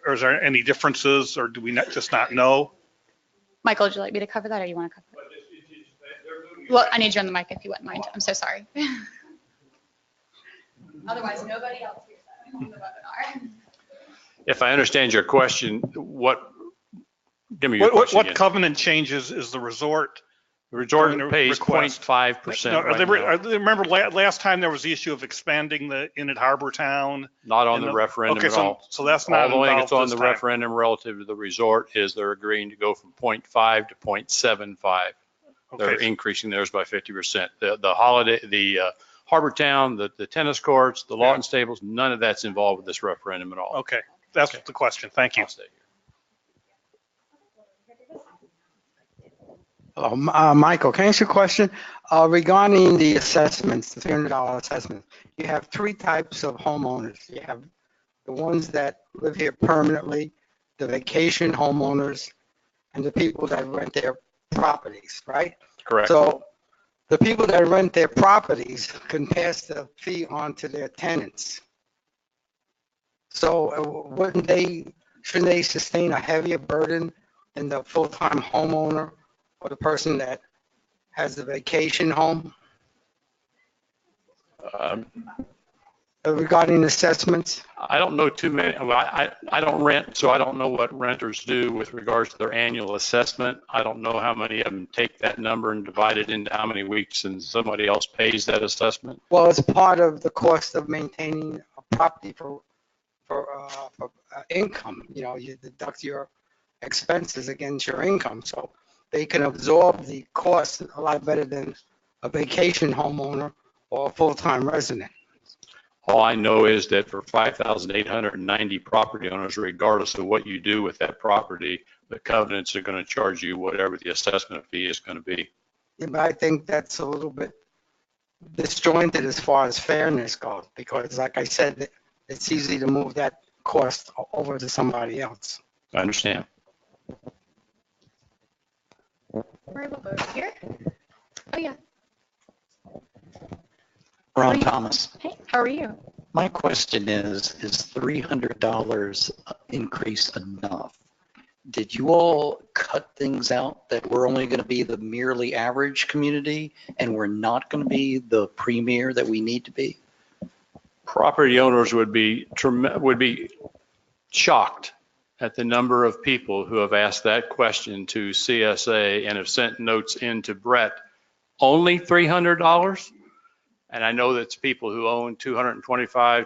Or is there any differences, or do we just not know? Michael, would you like me to cover that, or you want to cover it? Well, I need you on the mic if you wouldn't mind. I'm so sorry. Otherwise, nobody else hears that on the webinar. If I understand your question, give me your question What again. covenant changes is the resort? The resort going to pays request? 0.5% No, right now. remember last time there was the issue of expanding the Inn at Harbor Town? Not on the referendum Okay, at all. so that's not All the thing involved that's on this the time. referendum relative to the resort is they're agreeing to go from 0.5 to 0.75. They're Okay. increasing theirs by 50%. The Harbor Town, the tennis courts, the Lawton Stables, none of that's involved with this referendum at all. Okay, that's the question. Thank you. I'll stay here. Hello, Michael, can I ask you a question? Regarding the assessments, the $300 assessment, you have three types of homeowners. You have the ones that live here permanently, the vacation homeowners, and the people that rent their properties, right? Correct. So the people that rent their properties can pass the fee on to their tenants. So shouldn't they sustain a heavier burden than the full-time homeowner or the person that has the vacation home regarding assessments? I don't know too many. Well, I don't rent, so I don't know what renters do with regards to their annual assessment. I don't know how many of them take that number and divide it into how many weeks and somebody else pays that assessment. Well, it's part of the cost of maintaining a property for income. You know, you deduct your expenses against your income, so they can absorb the cost a lot better than a vacation homeowner or a full-time resident. All I know is that for 5,890 property owners, regardless of what you do with that property, the covenants are going to charge you whatever the assessment fee is going to be. Yeah, but I think that's a little bit disjointed as far as fairness goes, because like I said, it's easy to move that cost over to somebody else. I understand. We'll go over here. Oh, yeah. Ron Thomas. Hey, how are you? My question is $300 increase enough? Did you all cut things out that we're only going to be the merely average community and we're not going to be the premier that we need to be? Property owners would be shocked at the number of people who have asked that question to CSA and have sent notes in to Brett. Only $300? And I know that's people who own $225,000,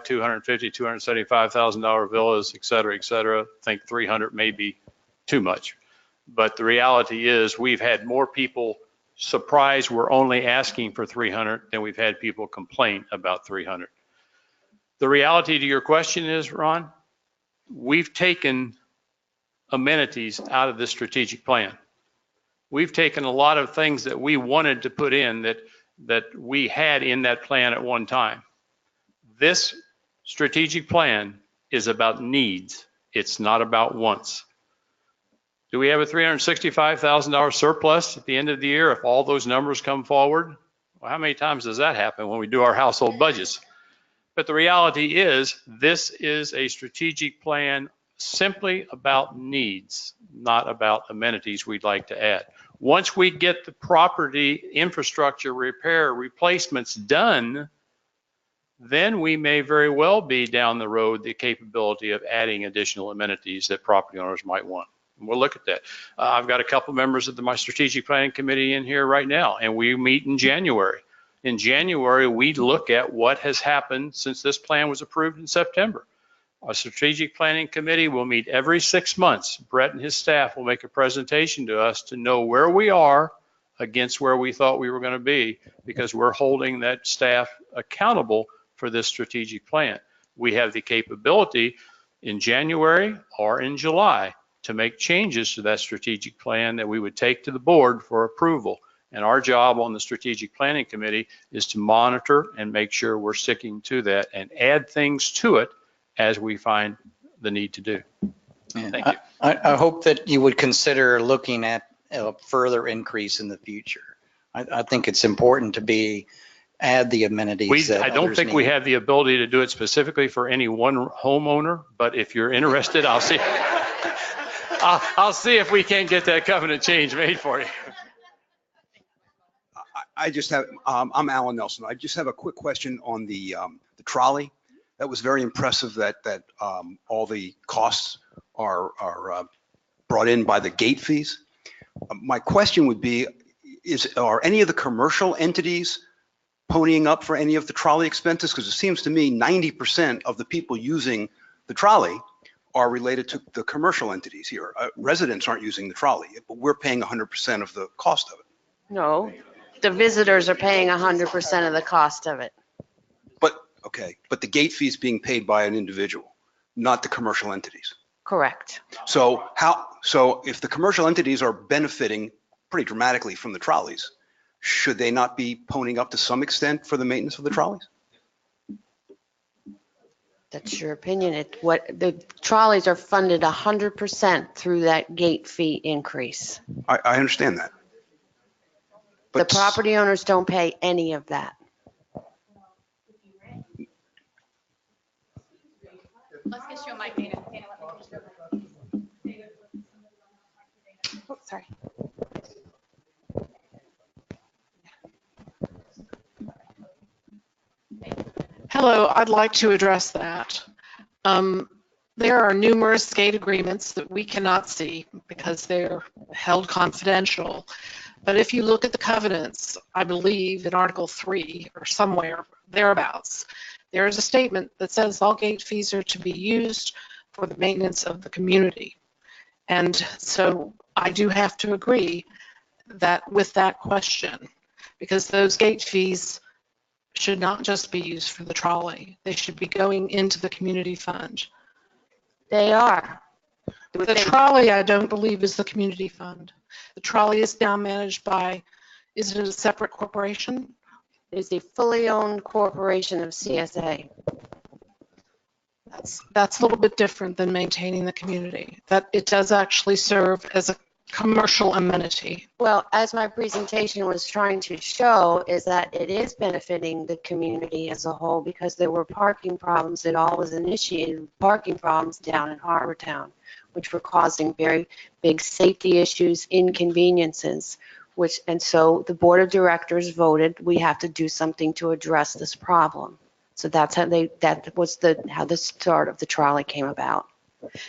$250,000, $275,000 villas, et cetera, think 300 may be too much. But the reality is we've had more people surprised we're only asking for 300 than we've had people complain about 300. The reality to your question is, Ron, we've taken amenities out of the strategic plan. We've taken a lot of things that we wanted to put in that we had in that plan at one time. This strategic plan is about needs. It's not about wants. Do we have a $365,000 surplus at the end of the year if all those numbers come forward? Well, how many times does that happen when we do our household budgets? But the reality is this is a strategic plan simply about needs, not about amenities we'd like to add. Once we get the property infrastructure repair replacements done, then we may very well be down the road the capability of adding additional amenities that property owners might want. We'll look at that. I've got a couple members of my strategic planning committee in here right now, and we meet in January. In January, we look at what has happened since this plan was approved in September. Our strategic planning committee will meet every 6 months. Brett and his staff will make a presentation to us to know where we are against where we thought we were going to be, because we're holding that staff accountable for this strategic plan. We have the capability in January or in July to make changes to that strategic plan that we would take to the board for approval. And our job on the strategic planning committee is to monitor and make sure we're sticking to that and add things to it as we find the need to do. Thank you. I hope that you would consider looking at a further increase in the future. I think it's important to add the amenities that I don't think we have the ability to do it specifically for any one homeowner, but if you're interested, I'll see. I'll see if we can't get that covenant change made for you. I just have, I'm Alan Nelson. I just have a quick question on the trolley. That was very impressive that all the costs are brought in by the gate fees. My question would be, are any of the commercial entities ponying up for any of the trolley expenses? Because it seems to me 90% of the people using the trolley are related to the commercial entities here. Residents aren't using the trolley, but we're paying 100% of the cost of it. No, the visitors are paying 100% of the cost of it. Okay, but the gate fee is being paid by an individual, not the commercial entities. Correct. So if the commercial entities are benefiting pretty dramatically from the trolleys, should they not be ponying up to some extent for the maintenance of the trolleys? That's your opinion. The trolleys are funded 100% through that gate fee increase. I understand that. But the property owners don't pay any of that. Let's get you a mic, Dana. Dana, let me oh, sorry. Hello, I'd like to address that. There are numerous gate agreements that we cannot see because they're held confidential. But if you look at the covenants, I believe in Article 3 or somewhere thereabouts, there is a statement that says all gate fees are to be used for the maintenance of the community. And so I do have to agree that with that question, because those gate fees should not just be used for the trolley. They should be going into the community fund. They are. The trolley, I don't believe, is the community fund. The trolley is now managed by, is it a separate corporation? It is a fully owned corporation of CSA. That's a little bit different than maintaining the community. That it does actually serve as a commercial amenity. Well, as my presentation was trying to show, is that it is benefiting the community as a whole because there were parking problems. It all was initiated parking problems down in Harbortown, which were causing very big safety issues, inconveniences, and so the board of directors voted we have to do something to address this problem. So that's how how the start of the trolley came about.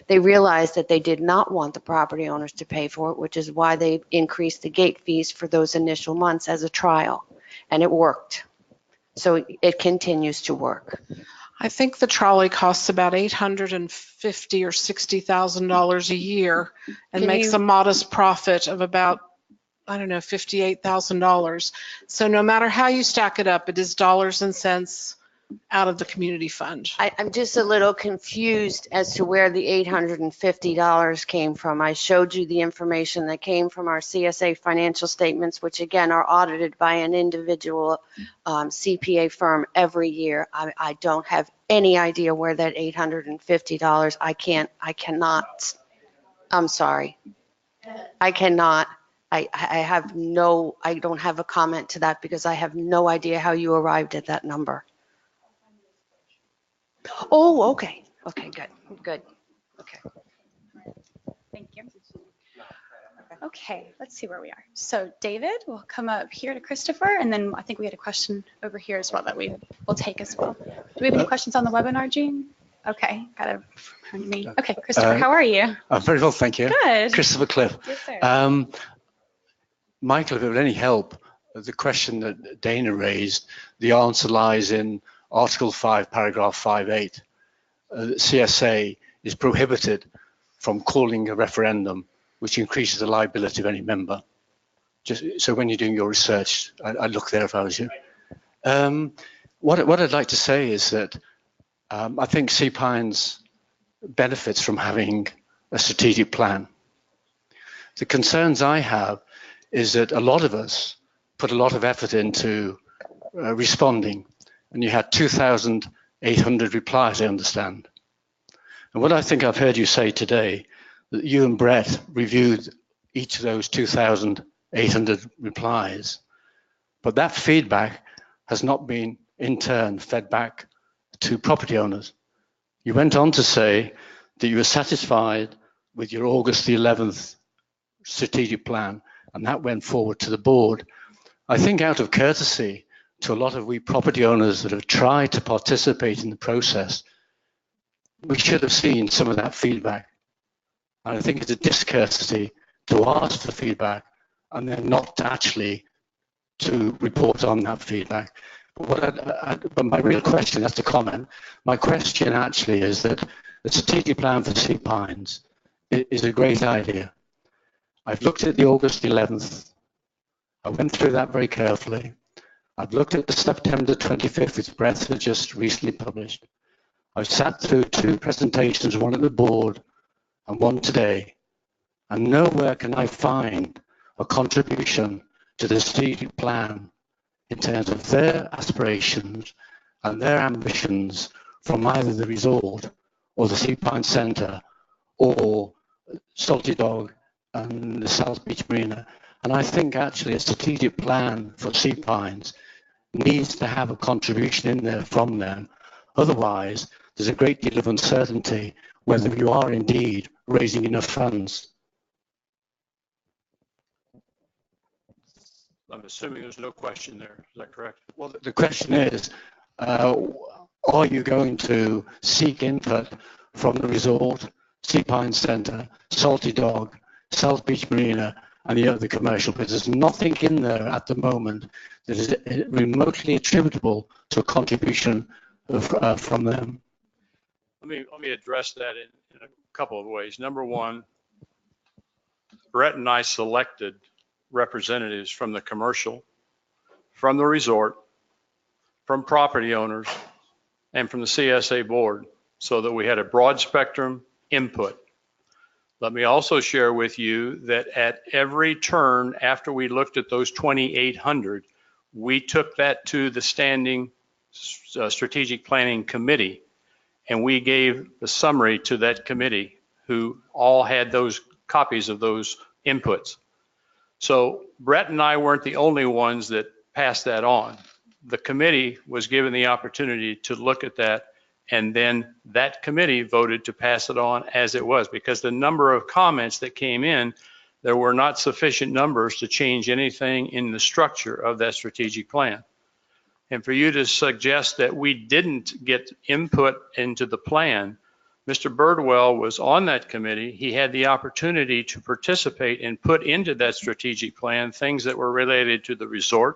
They realized that they did not want the property owners to pay for it, which is why they increased the gate fees for those initial months as a trial, and it worked. So it continues to work. I think the trolley costs about $850,000 or $60,000 a year and makes a modest profit of about, I don't know, $58,000. So no matter how you stack it up, it is dollars and cents out of the community fund. I'm just a little confused as to where the $850 came from. I showed you the information that came from our CSA financial statements, which again are audited by an individual CPA firm every year. I don't have any idea where that $850, I cannot, I'm sorry. I cannot. I don't have a comment to that because I have no idea how you arrived at that number. Oh, okay. Okay, good. Okay. Thank you. Okay, let's see where we are. So David will come up here to Christopher, and then I think we had a question over here as well that we will take as well. Do we have any questions on the webinar, Jean? Okay, got it. Okay, Christopher, how are you? I'm very well, thank you. Good. Christopher Cliff. Yes, sir. Michael, if it would any help, the question that Dana raised, the answer lies in Article 5, Paragraph 5.8. CSA is prohibited from calling a referendum which increases the liability of any member. Just so when you're doing your research, I'd look there if I was you. What I'd like to say is that I think Sea Pines benefits from having a strategic plan. The concerns I have is that a lot of us put a lot of effort into responding, and you had 2,800 replies, I understand. And what I think I've heard you say today, that you and Brett reviewed each of those 2,800 replies, but that feedback has not been in turn fed back to property owners. You went on to say that you were satisfied with your August the 11th strategic plan, and that went forward to the board. I think out of courtesy to a lot of we property owners that have tried to participate in the process, we should have seen some of that feedback. And I think it's a discourtesy to ask for feedback and then not actually to report on that feedback. But my real question, that's the comment, my question actually is that the strategic plan for Sea Pines is a great idea. I've looked at the August 11th. I went through that very carefully. I've looked at the September 25th, which Brett had just recently published. I've sat through 2 presentations, one at the board and one today, and nowhere can I find a contribution to the strategic plan in terms of their aspirations and their ambitions from either the resort or the Sea Pines Centre or Salty Dog and the South Beach Marina. And I think actually a strategic plan for Sea Pines needs to have a contribution in there from them. Otherwise, there's a great deal of uncertainty whether you are indeed raising enough funds. I'm assuming there's no question there. Is that correct? Well, the question is, are you going to seek input from the resort, Sea Pines Centre, Salty Dog, South Beach Marina, and the other commercial business? There's nothing in there at the moment that is remotely attributable to a contribution from them. Let me address that in a couple of ways. Number one, Brett and I selected representatives from the commercial, from the resort, from property owners, and from the CSA board so that we had a broad spectrum input. Let me also share with you that at every turn after we looked at those 2,800, we took that to the standing strategic planning committee, and we gave the summary to that committee, who all had those copies of those inputs. So Brett and I weren't the only ones that passed that on. The committee was given the opportunity to look at that, and then that committee voted to pass it on as it was, because the number of comments that came in, there were not sufficient numbers to change anything in the structure of that strategic plan. And for you to suggest that we didn't get input into the plan, Mr. Birdwell was on that committee. He had the opportunity to participate and put into that strategic plan things that were related to the resort.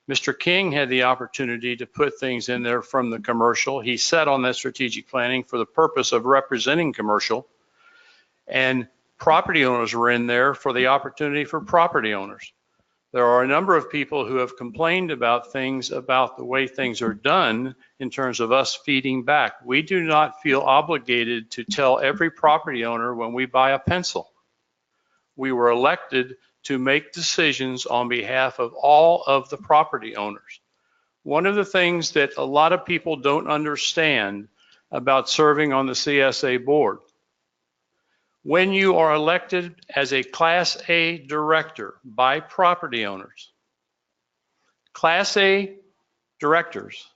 Mr. King had the opportunity to put things in there from the commercial. He sat on that strategic planning for the purpose of representing commercial. And property owners were in there for the opportunity for property owners. There are a number of people who have complained about things, about the way things are done in terms of us feeding back. We do not feel obligated to tell every property owner when we buy a pencil. We were elected to make decisions on behalf of all of the property owners. One of the things that a lot of people don't understand about serving on the CSA board, when you are elected as a Class A director by property owners, Class A directors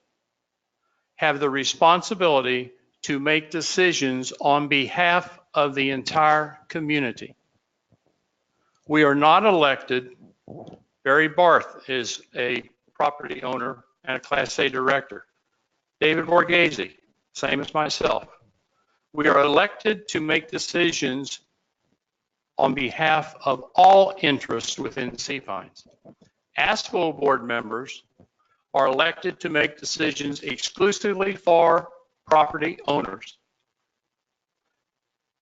have the responsibility to make decisions on behalf of the entire community. We are not elected. Barry Barth is a property owner and a Class A director. David Borghese, same as myself. We are elected to make decisions on behalf of all interests within Sea Pines. ASPO board members are elected to make decisions exclusively for property owners.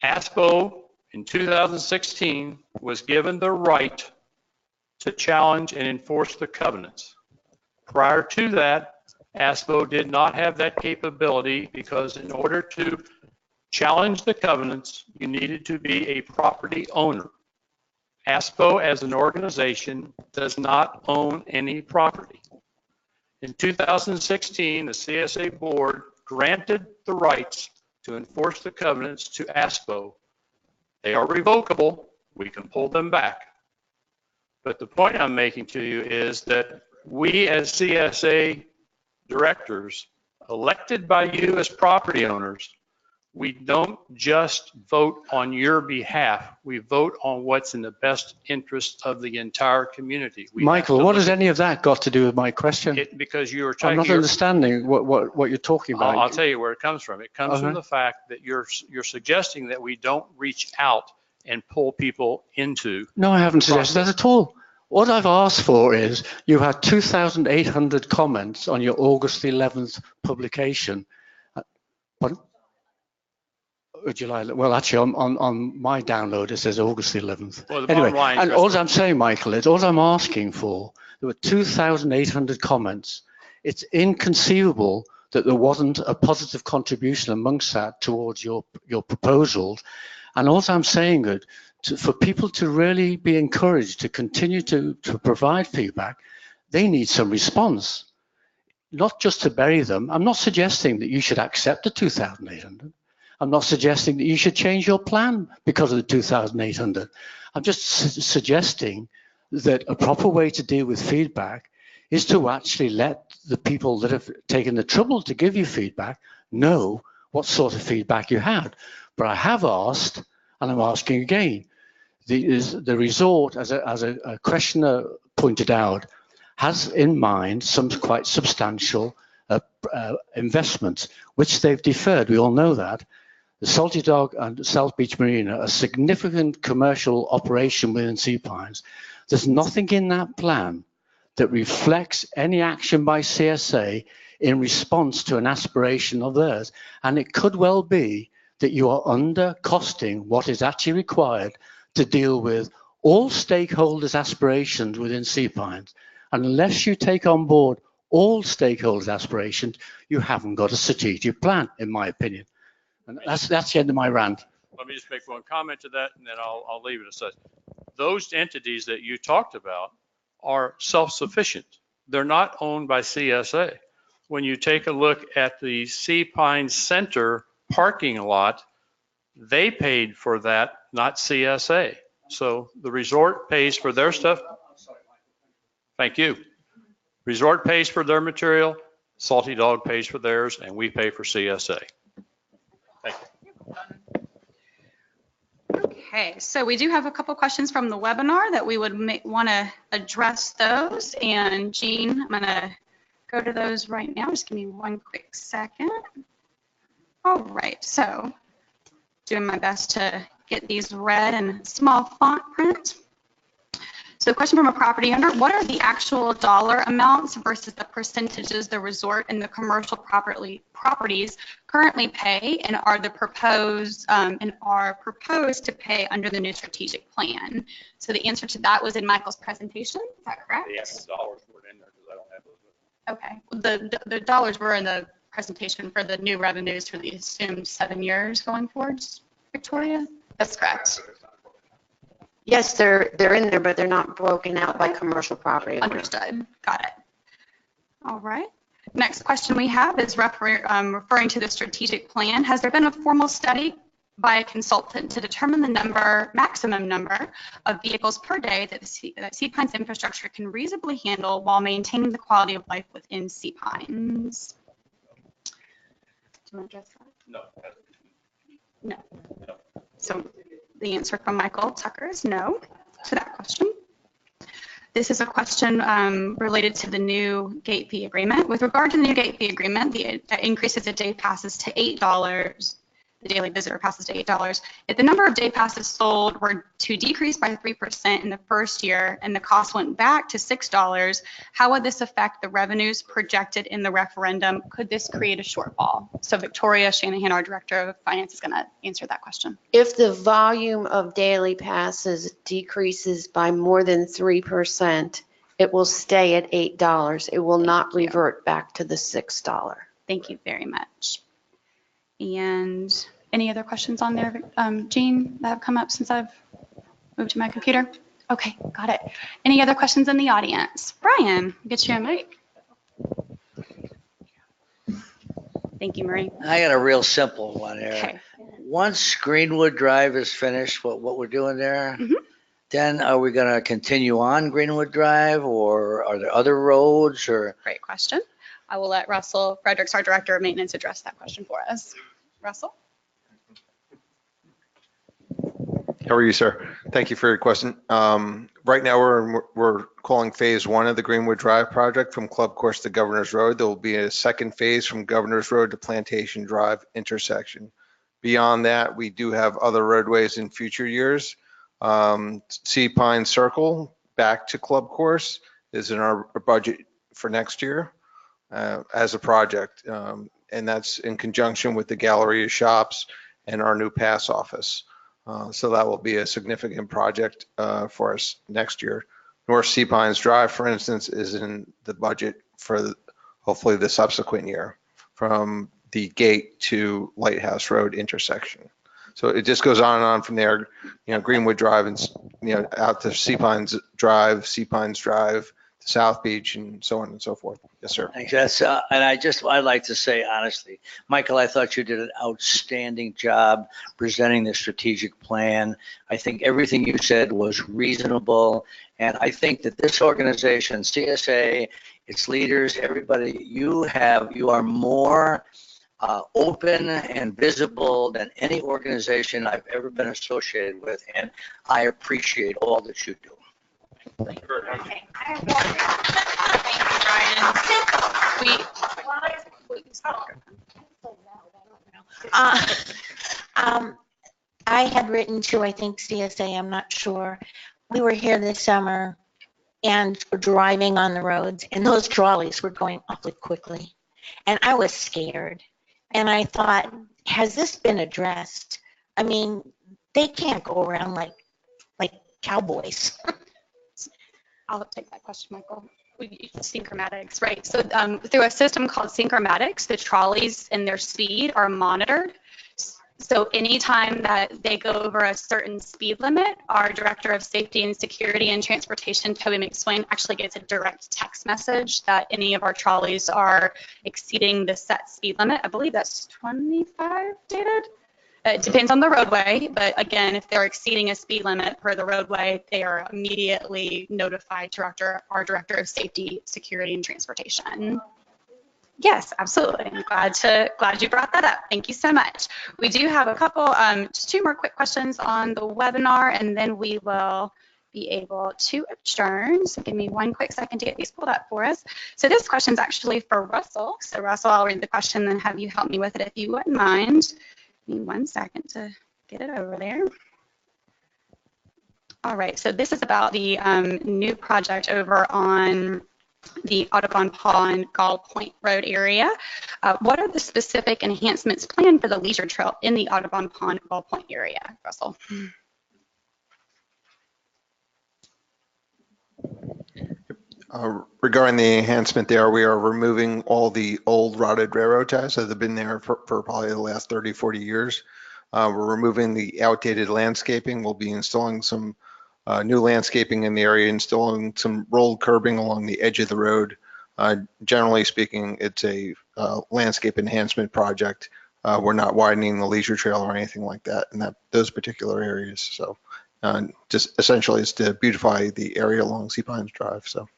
ASPO in 2016 was given the right to challenge and enforce the covenants. Prior to that, ASPO did not have that capability because in order to challenge the covenants, you needed to be a property owner. ASPO as an organization does not own any property. In 2016, the CSA board granted the rights to enforce the covenants to ASPO. They are revocable. We can pull them back. But the point I'm making to you is that we as CSA directors, elected by you as property owners, we don't just vote on your behalf. We vote on what's in the best interest of the entire community. Michael, what has any of that got to do with my question? Because you are I'm trying. not understanding what you're talking about. I'll tell you where it comes from. It comes from the fact that you're suggesting that we don't reach out and pull people into. No, I haven't suggested that at all. What I've asked for is you had 2,800 comments on your August 11th publication. Pardon? July. Well, actually, on my download, it says August 11th. Well, the anyway, line, and all I'm saying, Michael, is all I'm asking for, there were 2,800 comments. It's inconceivable that there wasn't a positive contribution amongst that towards your proposals. And all I'm saying is, for people to really be encouraged to continue to provide feedback, they need some response, not just to bury them. I'm not suggesting that you should accept the 2,800. I'm not suggesting that you should change your plan because of the 2,800. I'm just suggesting that a proper way to deal with feedback is to actually let the people that have taken the trouble to give you feedback know what sort of feedback you had. But I have asked, and I'm asking again, the resort, as a questioner pointed out, has in mind some quite substantial investments, which they've deferred. We all know that. The Salty Dog and South Beach Marina, a significant commercial operation within Sea Pines. There's nothing in that plan that reflects any action by CSA in response to an aspiration of theirs. And it could well be that you are under costing what is actually required to deal with all stakeholders' aspirations within Sea Pines. And unless you take on board all stakeholders' aspirations, you haven't got a strategic plan, in my opinion. And that's the end of my rant. Let me just make one comment to that, and then I'll leave it as such. Those entities that you talked about are self-sufficient. They're not owned by CSA. When you take a look at the Sea Pines Center parking lot, they paid for that, not CSA. So the resort pays for their stuff. Thank you. Resort pays for their material, Salty Dog pays for theirs, and we pay for CSA. Thank you. Okay, so we do have a couple questions from the webinar that we would want to address those. And Jean, I'm going to go to those right now. Just give me one quick second. All right, so doing my best to get these read in small font print. So question from a property owner, what are the actual dollar amounts versus the percentages the resort and the commercial properties currently pay and are proposed to pay under the new strategic plan? So the answer to that was in Michael's presentation, is that correct? Yes, dollars were in there because I don't have those. Okay, the dollars were in the presentation for the new revenues for the assumed 7 years going forwards, Victoria? That's correct. Yes, they're in there, but they're not broken out by commercial property. Understood. Got it. All right. Next question we have is referring to the strategic plan. Has there been a formal study by a consultant to determine the maximum number of vehicles per day that Sea Pines infrastructure can reasonably handle while maintaining the quality of life within Sea Pines? Do you want to address that? No. No. So the answer from Michael Tucker is no to that question. This is a question related to the new gate fee agreement. With regard to the new gate fee agreement, that increases the day passes to $8 the daily visitor passes to $8. If the number of day passes sold were to decrease by 3% in the first year and the cost went back to $6, how would this affect the revenues projected in the referendum? Could this create a shortfall? So Victoria Shanahan, our Director of Finance, is going to answer that question. If the volume of daily passes decreases by more than 3%, it will stay at $8. It will not revert back to the $6. Thank you very much. And any other questions on there, Jean, that have come up since I've moved to my computer? Okay, got it. Any other questions in the audience? Brian, get you a mic. Thank you, Marie. I got a real simple one here. Okay. Once Greenwood Drive is finished, what we're doing there, then are we going to continue on Greenwood Drive, or are there other roads? Or Great question. I will let Russell Fredericks, our Director of Maintenance, address that question for us. Russell? How are you, sir? Thank you for your question. Right now, we're calling phase 1 of the Greenwood Drive project from Club Course to Governor's Road. There will be a second phase from Governor's Road to Plantation Drive intersection. Beyond that, we do have other roadways in future years. Sea Pine Circle back to Club Course is in our budget for next year as a project. And that's in conjunction with the Galleria shops and our new pass office. So that will be a significant project for us next year. North Sea Pines Drive, for instance, is in the budget for hopefully the subsequent year from the gate to Lighthouse Road intersection. So it just goes on and on from there, Greenwood Drive and, out to Sea Pines Drive, to South Beach, and so on and so forth. Yes, sir. Thanks. That's, and I'd like to say honestly, Michael, I thought you did an outstanding job presenting the strategic plan. I think everything you said was reasonable. And I think that this organization, CSA, its leaders, everybody, you are more open and visible than any organization I've ever been associated with. And I appreciate all that you do. Thank you, Brian. I had written to, I think, CSA, I'm not sure. We were here this summer and were driving on the roads, and those trolleys were going awfully quickly. And I was scared. And I thought, has this been addressed? I mean, they can't go around like cowboys. I'll take that question, Michael. Synchromatics, right? So through a system called Synchromatics, the trolleys and their speed are monitored. So anytime that they go over a certain speed limit, our Director of Safety and Security and Transportation, Toby McSwain, actually gets a direct text message that any of our trolleys are exceeding the set speed limit. I believe that's 25, David? It depends on the roadway, but again, if they're exceeding a speed limit per the roadway, they are immediately notified to our Director of Safety, Security, and Transportation. Yes, absolutely. I'm glad you brought that up. Thank you so much. We do have a couple, just 2 more quick questions on the webinar, and then we will be able to adjourn. So give me 1 quick second to get these pulled up for us. So this question is actually for Russell. So Russell, I'll read the question and have you help me with it if you wouldn't mind. Give me 1 second to get it over there. All right, so this is about the new project over on the Audubon Pond Gull Point Road area. What are the specific enhancements planned for the leisure trail in the Audubon Pond Gull Point area, Russell? Regarding the enhancement there, we are removing all the old rotted railroad ties that have been there for probably the last 30, 40 years. We're removing the outdated landscaping. We'll be installing some new landscaping in the area, installing some rolled curbing along the edge of the road. Generally speaking, it's a landscape enhancement project. We're not widening the leisure trail or anything like that in those particular areas. So just essentially it's to beautify the area along Sea Pines Drive. So.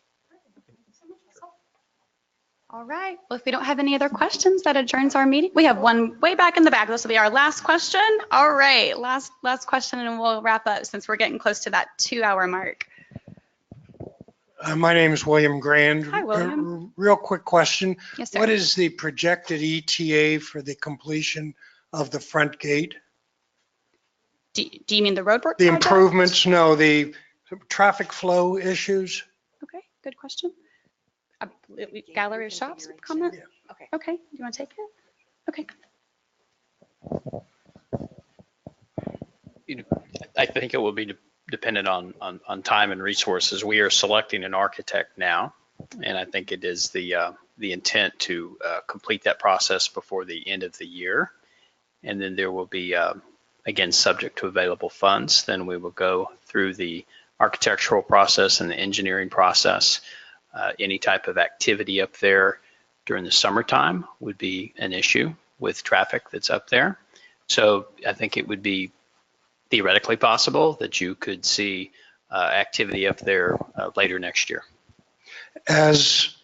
All right. Well, if we don't have any other questions, that adjourns our meeting. We have one way back in the back. This will be our last question. All right. Last question, and we'll wrap up since we're getting close to that 2-hour mark. My name is William Grand. Hi, William. Real quick question. Yes, sir. What is the projected ETA for the completion of the front gate? Do you mean the roadwork The project? improvements, no, the traffic flow issues? Okay, good question. Gallery of shops comment? Okay. Okay, do you want to take it? Okay. I think it will be dependent on time and resources. We are selecting an architect now, and I think it is the intent to complete that process before the end of the year. And then there will be, again, subject to available funds, then we will go through the architectural process and the engineering process. Any type of activity up there during the summertime would be an issue with traffic that's up there. So I think it would be theoretically possible that you could see activity up there later next year. As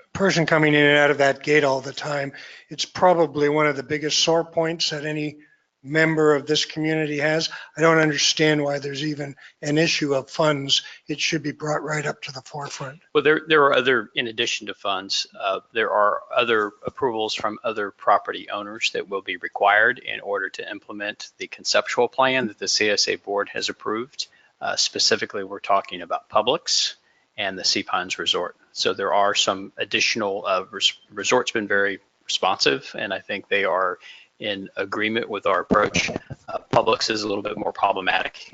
a person coming in and out of that gate all the time, it's probably one of the biggest sore points that any member of this community has. I don't understand why there's even an issue of funds. It should be brought right up to the forefront. Well, there are other, in addition to funds, there are other approvals from other property owners that will be required in order to implement the conceptual plan that the CSA board has approved. Specifically, we're talking about Publix and the Sea Pines Resort. So there are some additional, resort's been very responsive, and I think they are in agreement with our approach. Publix is a little bit more problematic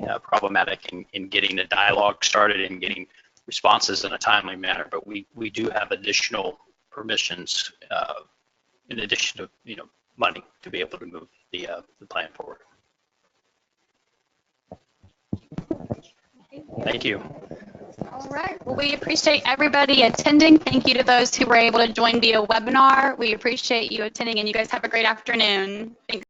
in getting the dialogue started and getting responses in a timely manner. But we do have additional permissions in addition to money to be able to move the plan forward. Thank you. All right. Well, we appreciate everybody attending. Thank you to those who were able to join via webinar. We appreciate you attending, and you guys have a great afternoon. Thanks.